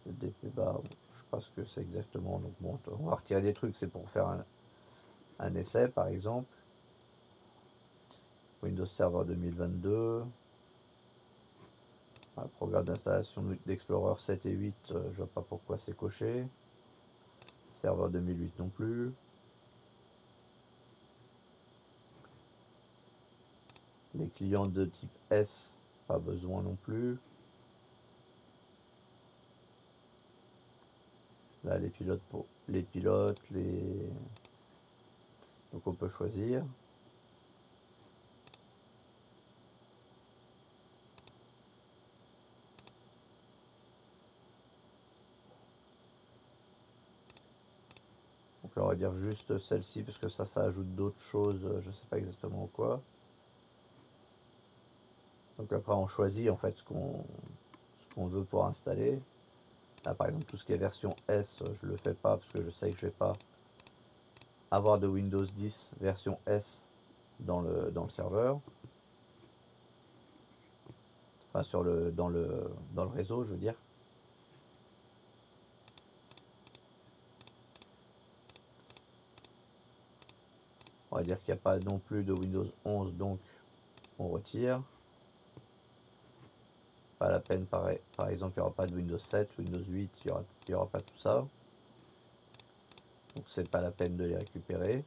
Le DP bar, je sais pas ce que c'est exactement, donc bon, on va retirer des trucs, c'est pour faire un essai par exemple. Windows Server 2022. Le programme d'installation d'Explorer 7 et 8, je vois pas pourquoi c'est coché. Serveur 2008 non plus. Les clients de type S, pas besoin non plus. Là, les pilotes donc on peut choisir. Donc là, on va dire juste celle-ci parce que ça ajoute d'autres choses, je sais pas exactement quoi. Donc après, on choisit en fait ce qu'on veut pour installer. Là, par exemple, tout ce qui est version S, je le fais pas parce que je sais que je vais pas avoir de Windows 10 version S dans le serveur. Enfin, dans le réseau, je veux dire. On va dire qu'il n'y a pas non plus de Windows 11, donc on retire. Pas la peine, par exemple, il n'y aura pas de Windows 7, Windows 8, il n'y aura pas tout ça. Donc c'est pas la peine de les récupérer.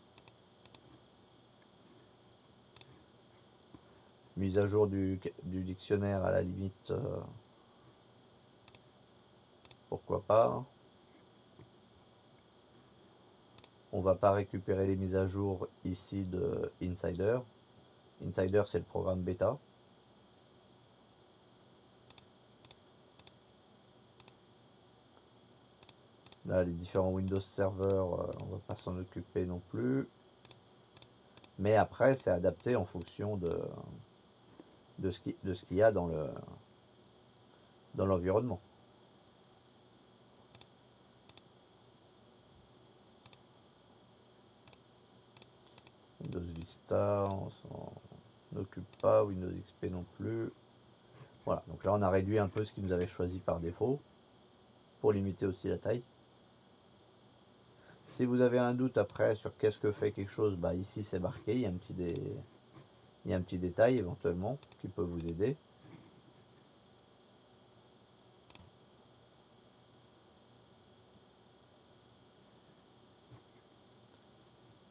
Mise à jour du dictionnaire à la limite, pourquoi pas. On va pas récupérer les mises à jour ici de Insider. Insider, c'est le programme bêta. Là, les différents Windows Server, on va pas s'en occuper non plus. Mais après, c'est adapté en fonction de ce qu'il y a dans l'environnement. Windows Vista, on s'en occupe pas. Windows XP non plus. Voilà, donc là on a réduit un peu ce qui nous avait choisi par défaut pour limiter aussi la taille. Si vous avez un doute après sur qu'est-ce que fait quelque chose, ici c'est marqué, il y a un petit détail éventuellement qui peut vous aider.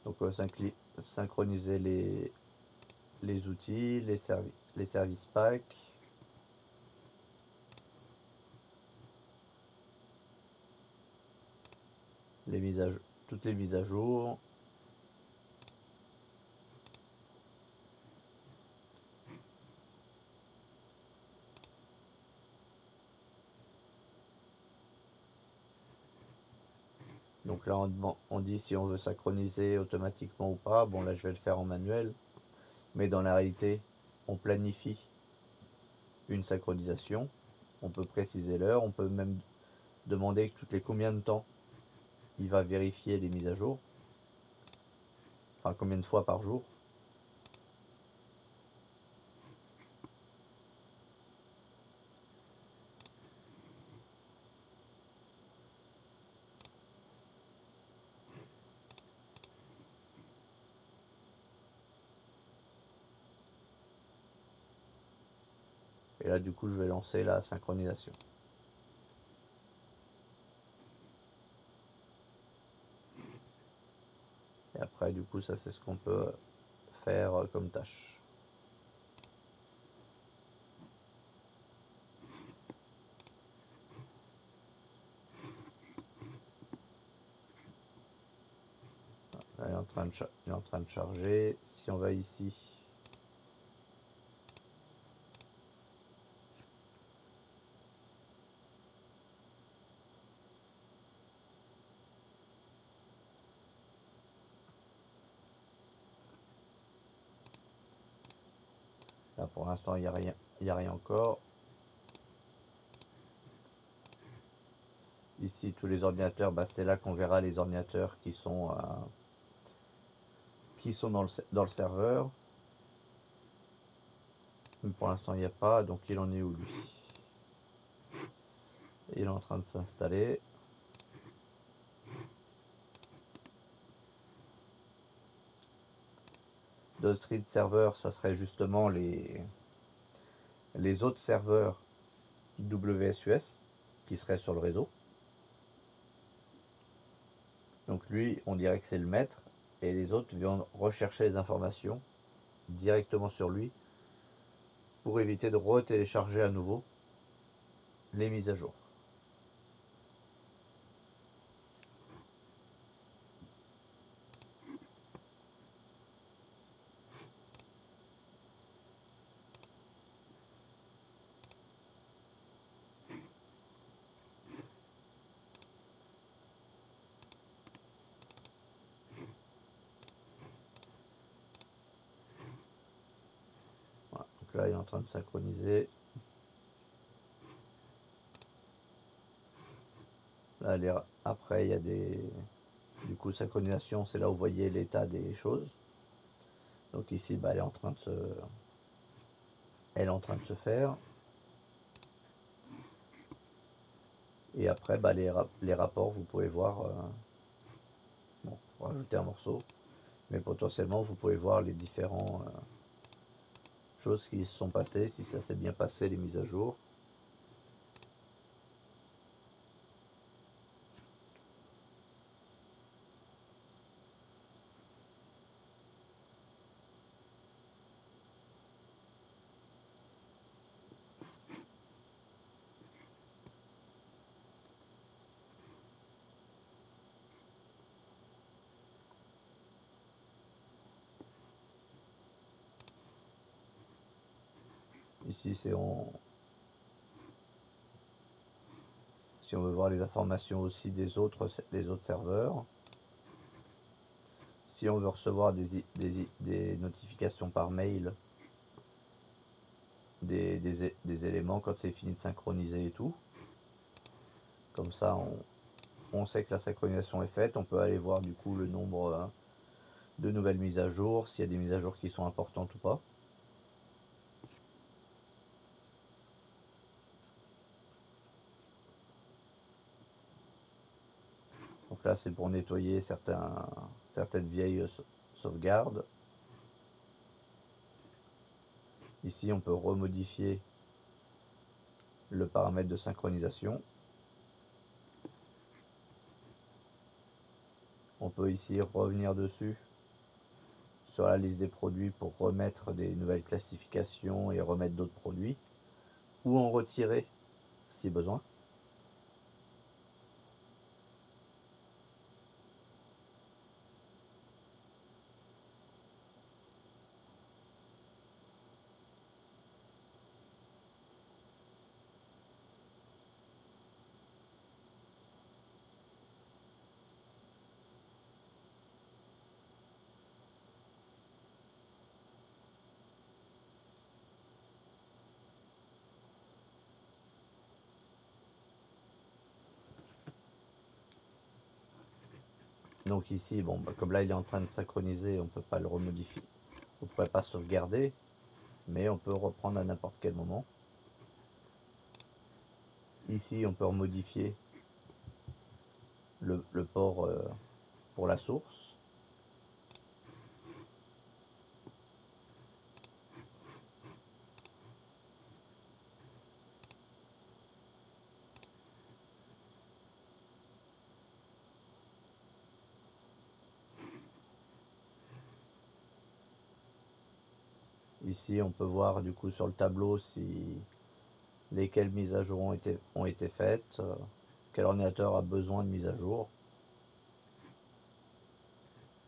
Donc synchroniser les outils, les services packs. Toutes les mises à jour. Donc là on dit si on veut synchroniser automatiquement ou pas. Bon là je vais le faire en manuel. Mais dans la réalité, on planifie une synchronisation. On peut préciser l'heure. On peut même demander toutes les combien de temps il va vérifier les mises à jour. enfin combien de fois par jour. Et là, du coup, je vais lancer la synchronisation. Et après, du coup, ça, c'est ce qu'on peut faire comme tâche. Là, il est en train de charger. Si on va ici, là pour l'instant, il n'y a rien, il n'y a rien encore. Ici, tous les ordinateurs, bah, c'est là qu'on verra les ordinateurs qui sont dans le serveur. Mais pour l'instant, il n'y a pas, donc il en est où lui? Il est en train de s'installer. Street Server, ça serait justement les autres serveurs WSUS qui seraient sur le réseau. Donc lui, on dirait que c'est le maître, et les autres viennent rechercher les informations directement sur lui pour éviter de retélécharger à nouveau les mises à jour. Voilà. Donc là, il est en train de synchroniser. Là, après, il y a des... Du coup, synchronisation, c'est là où vous voyez l'état des choses. Donc ici, bah, elle est en train de se faire. Et après, bah, les rapports, vous pouvez voir... bon, pour rajouter un morceau. Mais potentiellement, vous pouvez voir les différentes choses qui se sont passées, si ça s'est bien passé, les mises à jour. Ici, si on veut voir les informations aussi des autres serveurs. Si on veut recevoir des notifications par mail, des éléments quand c'est fini de synchroniser et tout. Comme ça, on sait que la synchronisation est faite. On peut aller voir du coup le nombre de nouvelles mises à jour, s'il y a des mises à jour qui sont importantes ou pas. Donc là, c'est pour nettoyer certaines vieilles sauvegardes. Ici, on peut remodifier le paramètre de synchronisation. On peut ici revenir dessus sur la liste des produits pour remettre des nouvelles classifications et remettre d'autres produits, ou en retirer si besoin. donc ici, bon, bah, comme là il est en train de synchroniser, on peut pas le remodifier. On pourrait pas sauvegarder, mais on peut reprendre à n'importe quel moment. Ici, on peut remodifier le port pour la source. Ici, on peut voir du coup sur le tableau si lesquelles mises à jour ont été faites, quel ordinateur a besoin de mise à jour,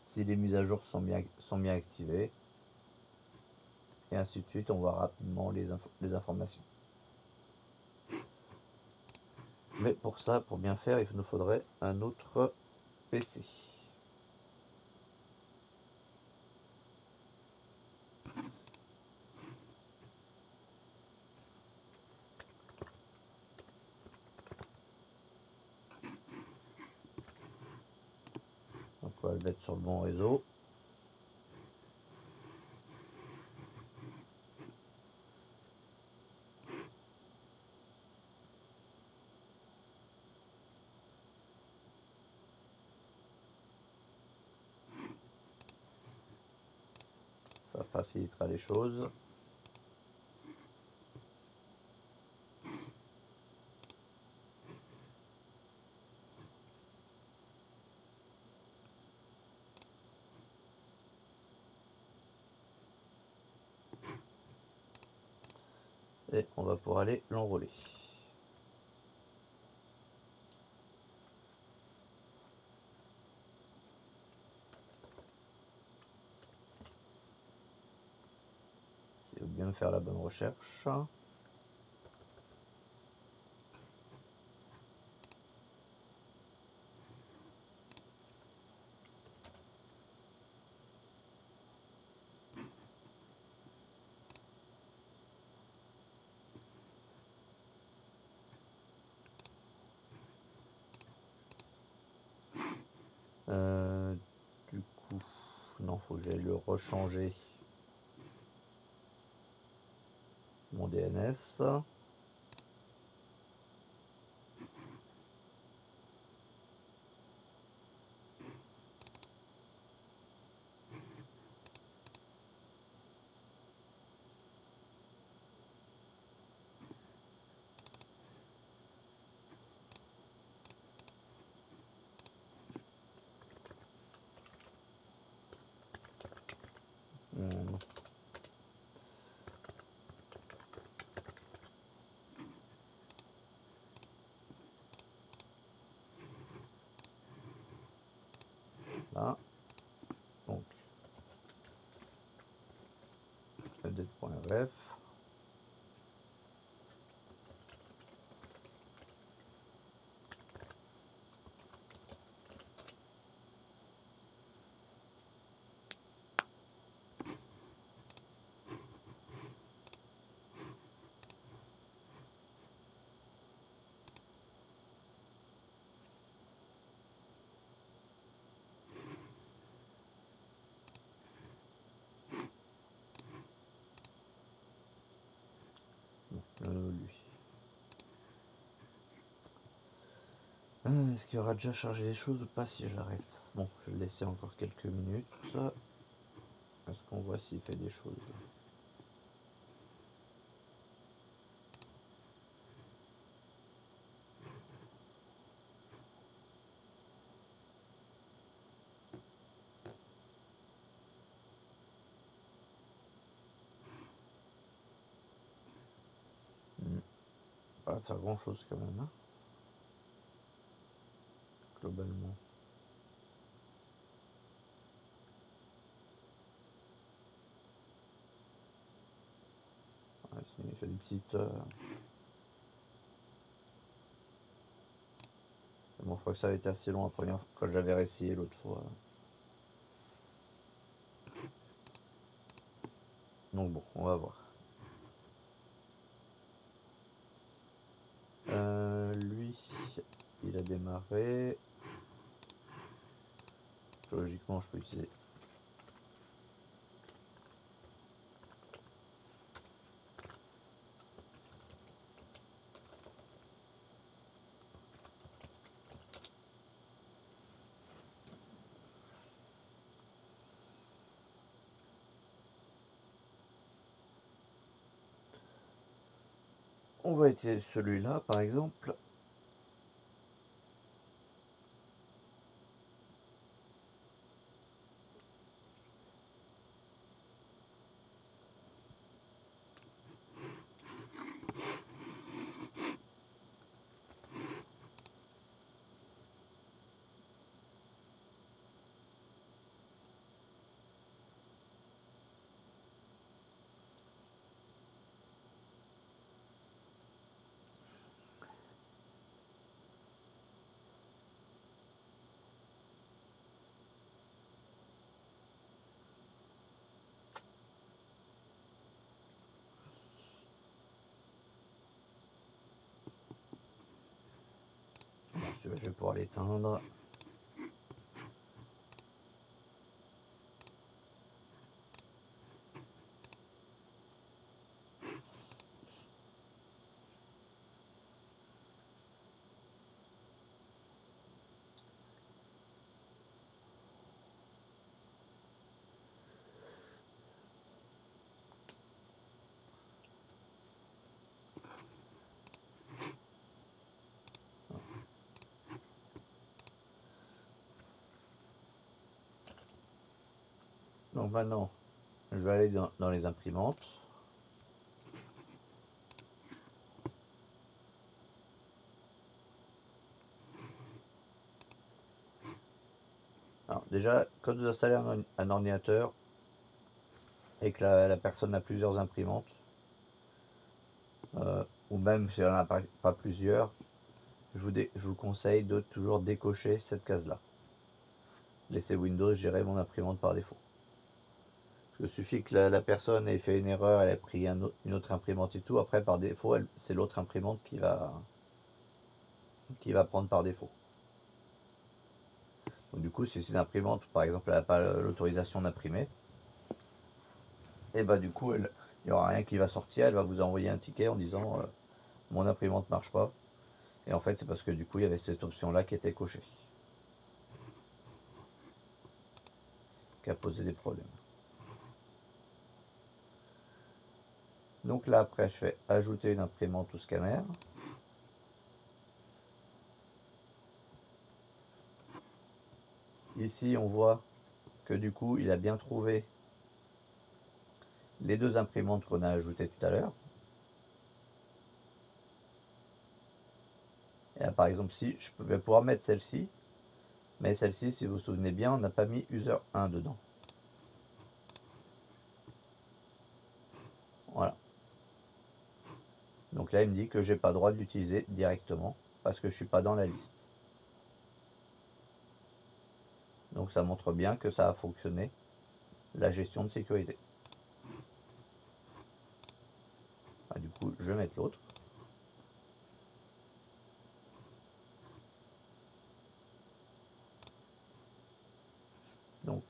si les mises à jour sont bien activées, et ainsi de suite. On voit rapidement les informations. Mais pour ça, pour bien faire, il nous faudrait un autre PC. Donc on va le mettre sur le bon réseau. Ça facilitera les choses. Et on va pouvoir aller l'enrôler. C'est bien faire la bonne recherche. Du coup, non, faut que j'aille le rechanger. Mon DNS. Là. Donc, update.rf. Lui. Est-ce qu'il aura déjà chargé les choses ou pas si je l'arrête? Bon, je vais le laisser encore quelques minutes. Est-ce qu'on voit s'il fait des choses? Pas faire grand chose quand même, hein, globalement. Ouais, il fait des petites. Bon, je crois que ça avait été assez long la première fois quand j'avais réessayé l'autre fois. Donc bon, on va voir. Lui, il a démarré. Logiquement, je peux utiliser. On va utiliser celui-là, par exemple. Bon, celui-là, je vais pouvoir l'éteindre. Donc maintenant, je vais aller dans les imprimantes. Alors déjà, quand vous installez un ordinateur et que la personne a plusieurs imprimantes, ou même si elle n'en a pas plusieurs, je vous conseille de toujours décocher cette case-là. Laissez Windows gérer mon imprimante par défaut. Il suffit que la personne ait fait une erreur, elle a pris une autre imprimante et tout, après par défaut, c'est l'autre imprimante qui va prendre par défaut. Donc, du coup, si c'est une imprimante, par exemple, elle n'a pas l'autorisation d'imprimer, et bah du coup, il n'y aura rien qui va sortir, elle va vous envoyer un ticket en disant mon imprimante marche pas. Et en fait, c'est parce que du coup, il y avait cette option-là qui était cochée, qui a posé des problèmes. Donc là, après, je fais ajouter une imprimante ou scanner. Ici, on voit que du coup, il a bien trouvé les deux imprimantes qu'on a ajoutées tout à l'heure. Et là, par exemple, si je vais pouvoir mettre celle-ci, mais celle-ci, si vous vous souvenez bien, on n'a pas mis user 1 dedans. Voilà. Donc là, il me dit que j'ai pas le droit de l'utiliser directement parce que je suis pas dans la liste. Donc ça montre bien que ça a fonctionné, la gestion de sécurité. Ah, du coup, je vais mettre l'autre. Donc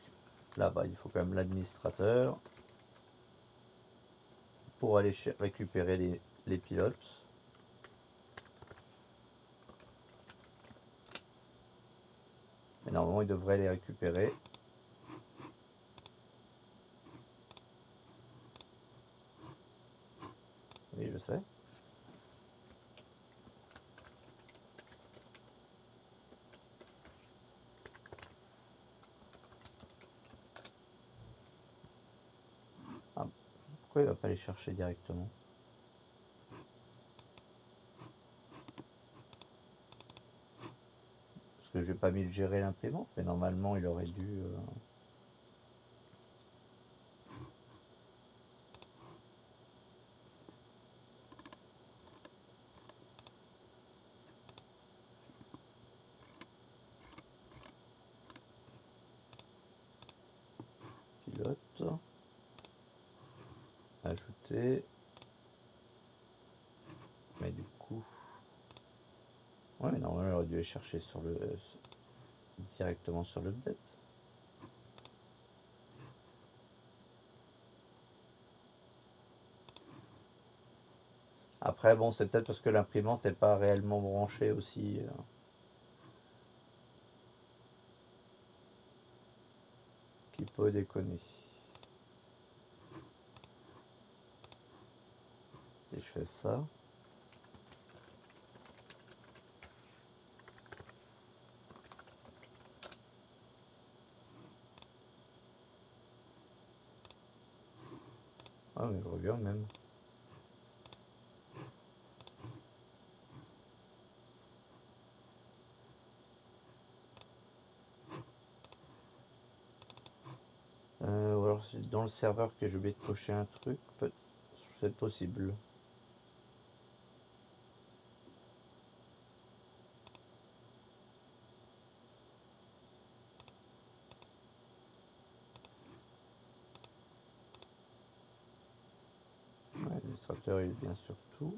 là-bas, il faut quand même l'administrateur pour aller récupérer les pilotes. Mais normalement, il devrait les récupérer. Oui, je sais. Ah, pourquoi il va pas les chercher directement? Parce que je n'ai pas mis le gérer l'imprimante, mais normalement, il aurait dû... pilote. Ajouter. Mais du coup... Ouais, mais normalement, il aurait dû les chercher directement sur l'update. Après, bon, c'est peut-être parce que l'imprimante n'est pas réellement branchée aussi. Qui peut déconner. Et je fais ça. Ah, mais je reviens même. Ou alors c'est dans le serveur que j'ai oublié de cocher un truc. C'est possible. Ouais, l'administrateur il est bien sur tout.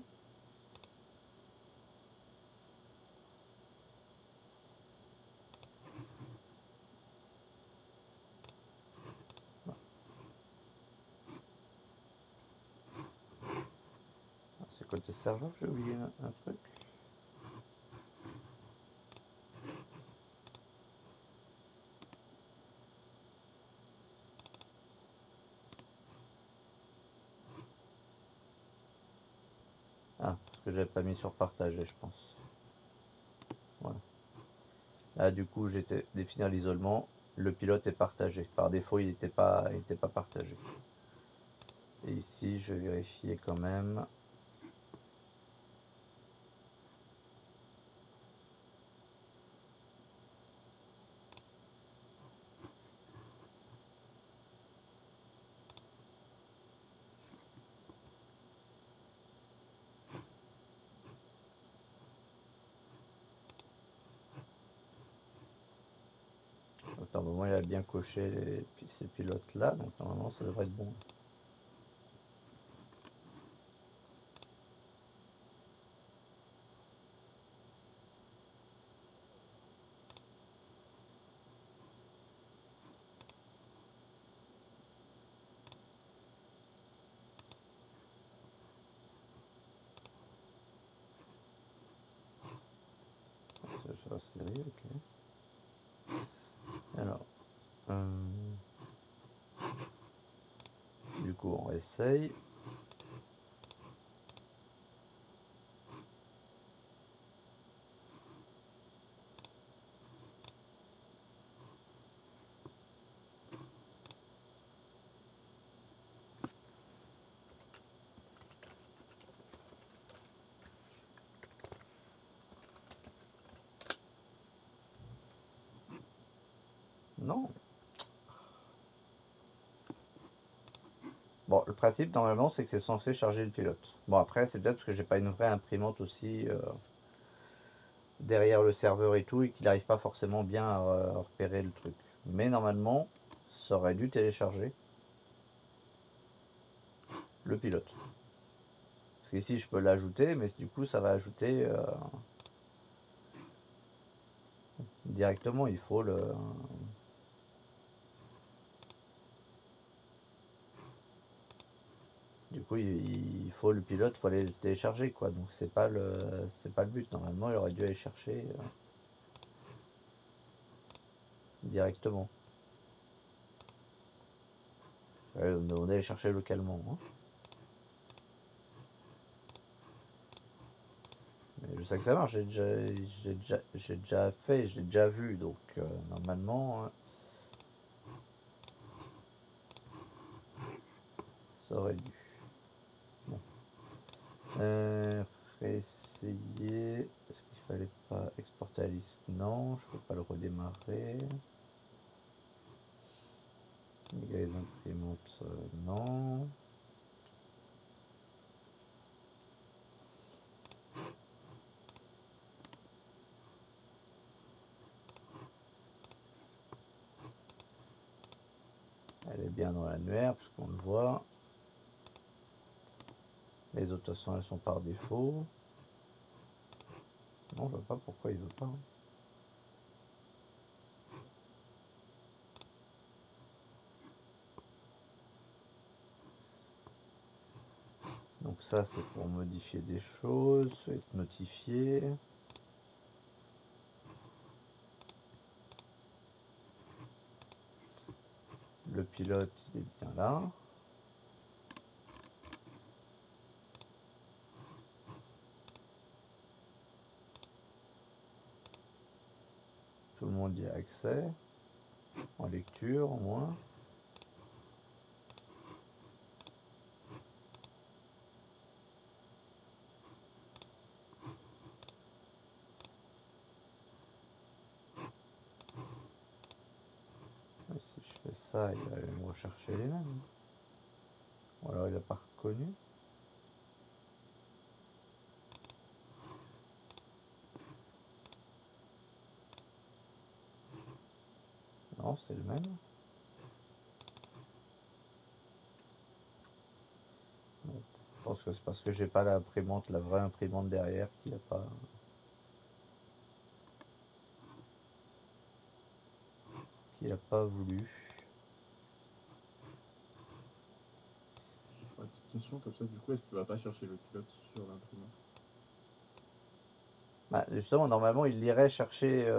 C'est côté serveur, j'ai oublié un truc. Ah, parce que j'avais pas mis sur partager, je pense. Voilà. Là, du coup, j'ai définir l'isolement. Le pilote est partagé. Par défaut, il n'était pas partagé. Et ici, je vais vérifier quand même. Attends, au moment il a bien coché ces pilotes là, donc normalement ça devrait être bon. Ça, je reste sérieux, ok. Alors, du coup on essaye. Non. Bon, le principe normalement c'est que c'est censé charger le pilote. Bon après c'est peut-être parce que j'ai pas une vraie imprimante aussi derrière le serveur et tout et qu'il n'arrive pas forcément bien à repérer le truc. Mais normalement ça aurait dû télécharger le pilote. Parce qu'ici je peux l'ajouter mais du coup ça va ajouter directement, il faut le... Du coup, il faut le pilote, il faut aller le télécharger, quoi. Donc c'est pas le but. Normalement, il aurait dû aller chercher directement. On allait chercher localement, hein. Mais je sais que ça marche. J'ai déjà fait, j'ai déjà vu. Donc normalement, ça aurait dû. Bon. Réessayer. Est-ce qu'il fallait pas exporter la liste? Non, je peux pas le redémarrer. Les imprimantes, non. Elle est bien dans l'annuaire, puisqu'on le voit. Les autres, de toute façon, elles sont par défaut. Non, je vois pas pourquoi il veut pas. Donc ça c'est pour modifier des choses, être notifié. Le pilote il est bien là. Tout le monde y a accès. En lecture au moins. Si je fais ça, il va aller me rechercher les mêmes. Ou alors il n'a pas reconnu. Non, c'est le même. Bon, je pense que c'est parce que j'ai pas l'imprimante, la vraie imprimante derrière qu'il n'a pas voulu. Petite question comme ça, du coup, est-ce que tu vas pas chercher le pilote sur l'imprimante? Bah, justement, normalement, il irait chercher,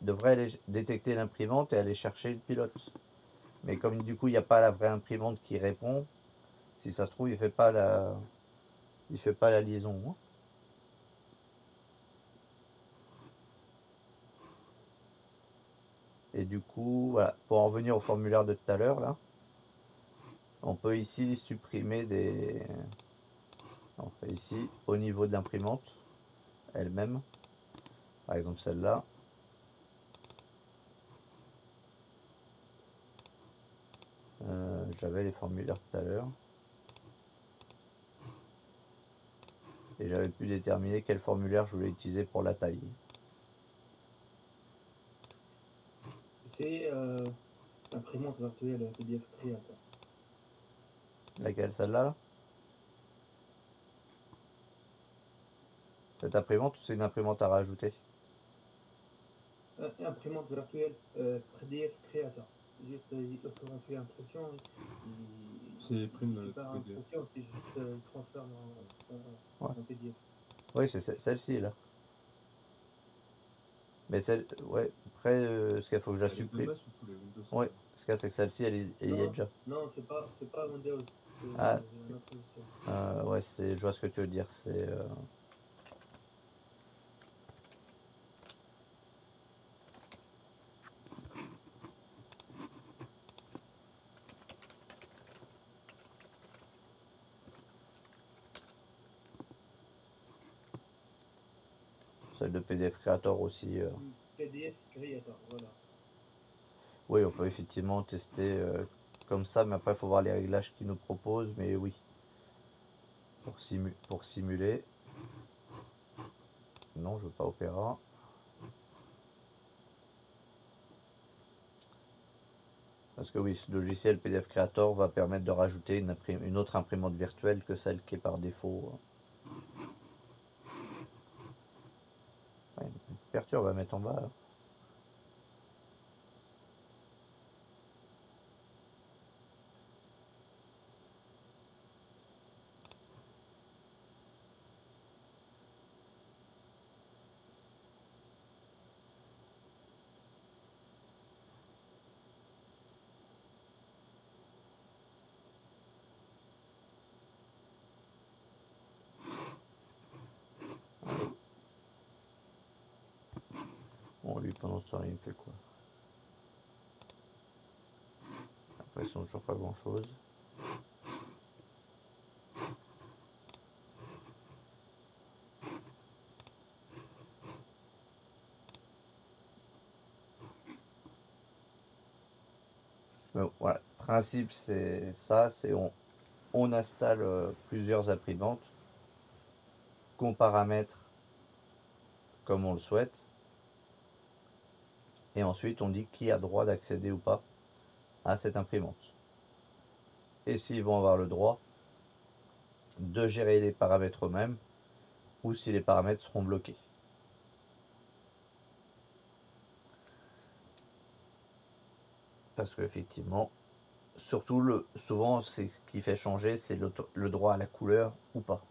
devrait aller détecter l'imprimante et aller chercher le pilote. Mais comme du coup, il n'y a pas la vraie imprimante qui répond, si ça se trouve, il fait pas la liaison, hein. Et du coup, voilà, pour en revenir au formulaire de tout à l'heure, là, on peut ici supprimer des... On fait ici, au niveau de l'imprimante elle-même, par exemple celle-là. J'avais les formulaires tout à l'heure. Et j'avais pu déterminer quel formulaire je voulais utiliser pour la taille. C'est imprimante virtuelle PDF Creator. Laquelle, celle-là là? Cette imprimante ou c'est une imprimante à rajouter? Imprimante virtuelle PDF Creator. Juste, lorsqu'on fait impression, C'est prime fait dans le pas PDF. impression, c'est juste transforme Ouais. en PDF. Oui, c'est celle-ci là. Mais celle, ouais, après, ce qu'il faut que je la Elle est de supprime. base sur tous les Windows. Ouais, ce qu'il y a, c'est que celle-ci, elle y est Non, déjà. non, c'est pas Windows, c'est Ah, une autre logiciel. ouais, je vois ce que tu veux dire. C'est. Celle de PDF Creator aussi. PDF Creator, voilà. Oui, on peut effectivement tester comme ça, mais après, il faut voir les réglages qu'ils nous proposent. Mais oui, pour simuler. Non, je veux pas Opera. Parce que oui, ce logiciel PDF Creator va permettre de rajouter une autre imprimante virtuelle que celle qui est par défaut. Une couverture, on va mettre en bas là. Bon, lui, pendant ce temps-là, il me fait quoi? L'impression toujours pas grand-chose. Mais bon, voilà, le principe c'est ça, c'est on installe plusieurs imprimantes qu'on paramètre comme on le souhaite. Et ensuite on dit qui a droit d'accéder ou pas à cette imprimante. Et s'ils vont avoir le droit de gérer les paramètres eux-mêmes ou si les paramètres seront bloqués. Parce qu'effectivement, surtout, souvent, c'est ce qui fait changer, c'est le droit à la couleur ou pas.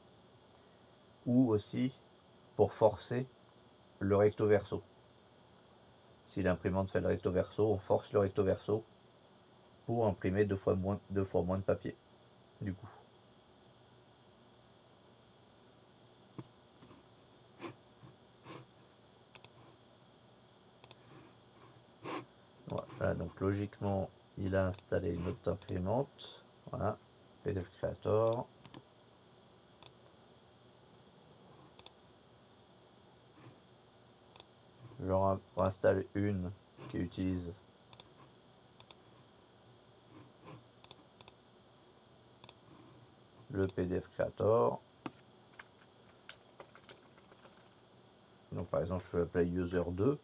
Ou aussi, pour forcer le recto verso. Si l'imprimante fait le recto verso, on force le recto verso pour imprimer deux fois moins de papier, du coup. Voilà, donc logiquement, il a installé une autre imprimante. Voilà, PDF Creator. Je réinstalle une qui utilise le PDF Creator. Donc par exemple, je vais l'appeler User 2.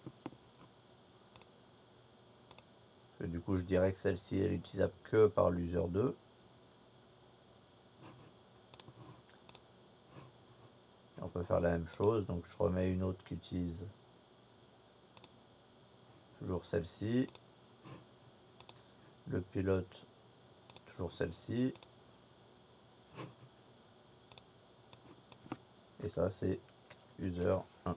Du coup, je dirais que celle-ci, elle est utilisable que par l'user 2. Et on peut faire la même chose. Donc je remets une autre qui utilise toujours celle-ci. Le pilote, toujours celle-ci. Et ça, c'est user 1.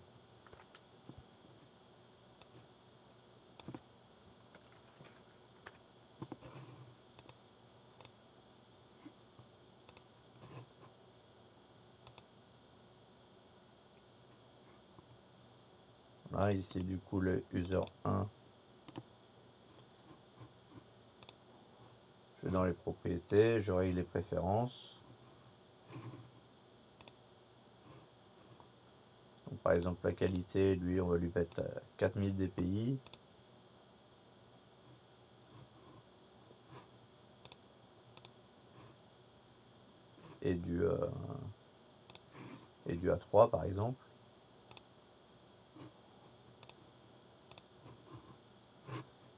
Là, ici, du coup, le user 1. Je vais dans les propriétés, je règle les préférences. Donc, par exemple, la qualité, lui, on va lui mettre 4000 dpi. Et du A3, par exemple.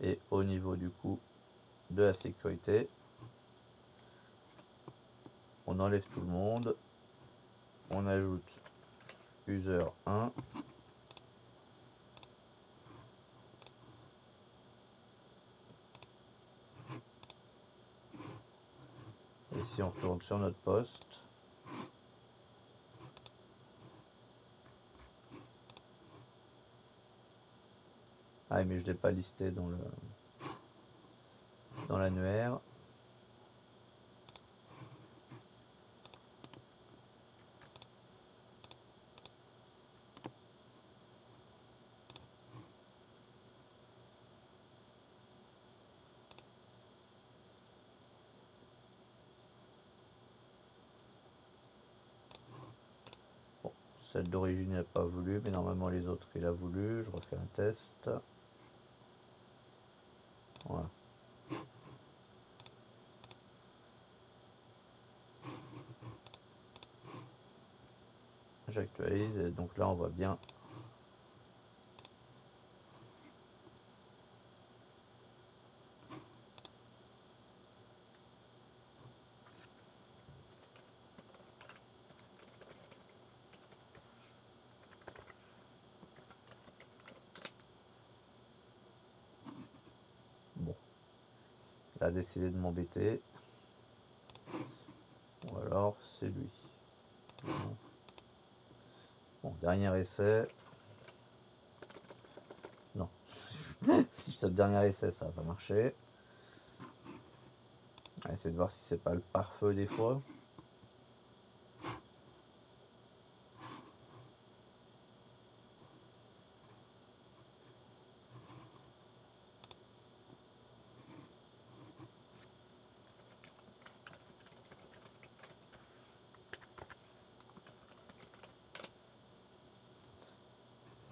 Et au niveau du coup de la sécurité, on enlève tout le monde, on ajoute user 1, et si on retourne sur notre poste, ah mais je ne l'ai pas listé dans l'annuaire. Bon, celle d'origine il n'a pas voulu, mais normalement les autres il a voulu. Je refais un test. Voilà. J'actualise et donc là on voit bien. Bon, il a décidé de m'embêter. Ou alors c'est lui. Bon, dernier essai. Non. Si je tape dernier essai, ça va pas marcher. On va essayer de voir si c'est pas le pare-feu des fois.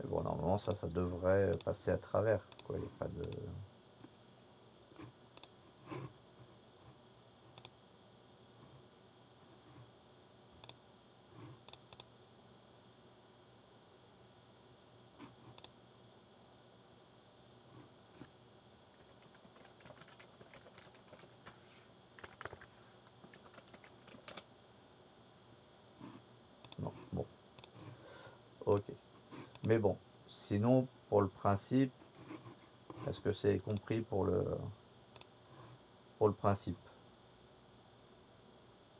Mais bon, normalement, ça devrait passer à travers, quoi. Il n'y a pas de... Non, bon. Ok. Mais bon, sinon, pour le principe, est-ce que c'est compris pour le... pour le principe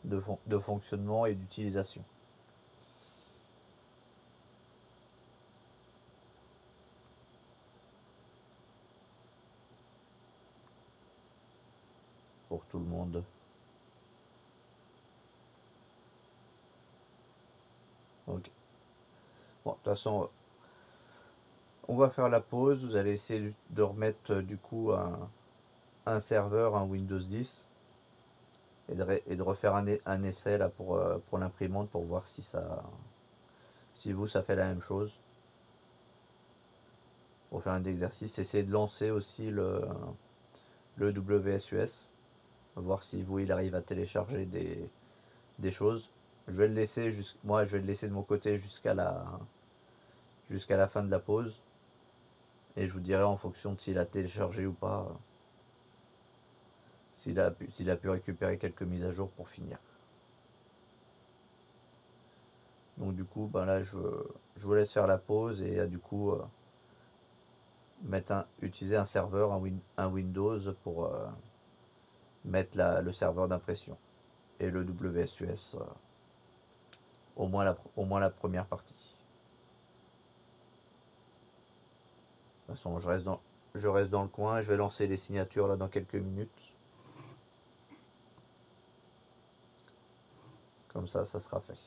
de fonctionnement et d'utilisation. Pour tout le monde. Ok. Bon, de toute façon, on va faire la pause. Vous allez essayer de remettre du coup un serveur, un Windows 10, et de refaire un essai là pour l'imprimante pour voir si ça fait la même chose. Pour faire un exercice, essayez de lancer aussi le WSUS, voir si vous il arrive à télécharger des choses. Je vais le laisser moi je vais le laisser de mon côté jusqu'à la fin de la pause. Et je vous dirai en fonction de s'il a téléchargé ou pas, s'il a pu récupérer quelques mises à jour pour finir. Donc du coup, ben là, je vous laisse faire la pause et du coup utiliser un serveur, un Windows pour mettre le serveur d'impression et le WSUS, au moins la première partie. De toute façon, je reste dans le coin, je vais lancer les signatures là dans quelques minutes. Comme ça sera fait.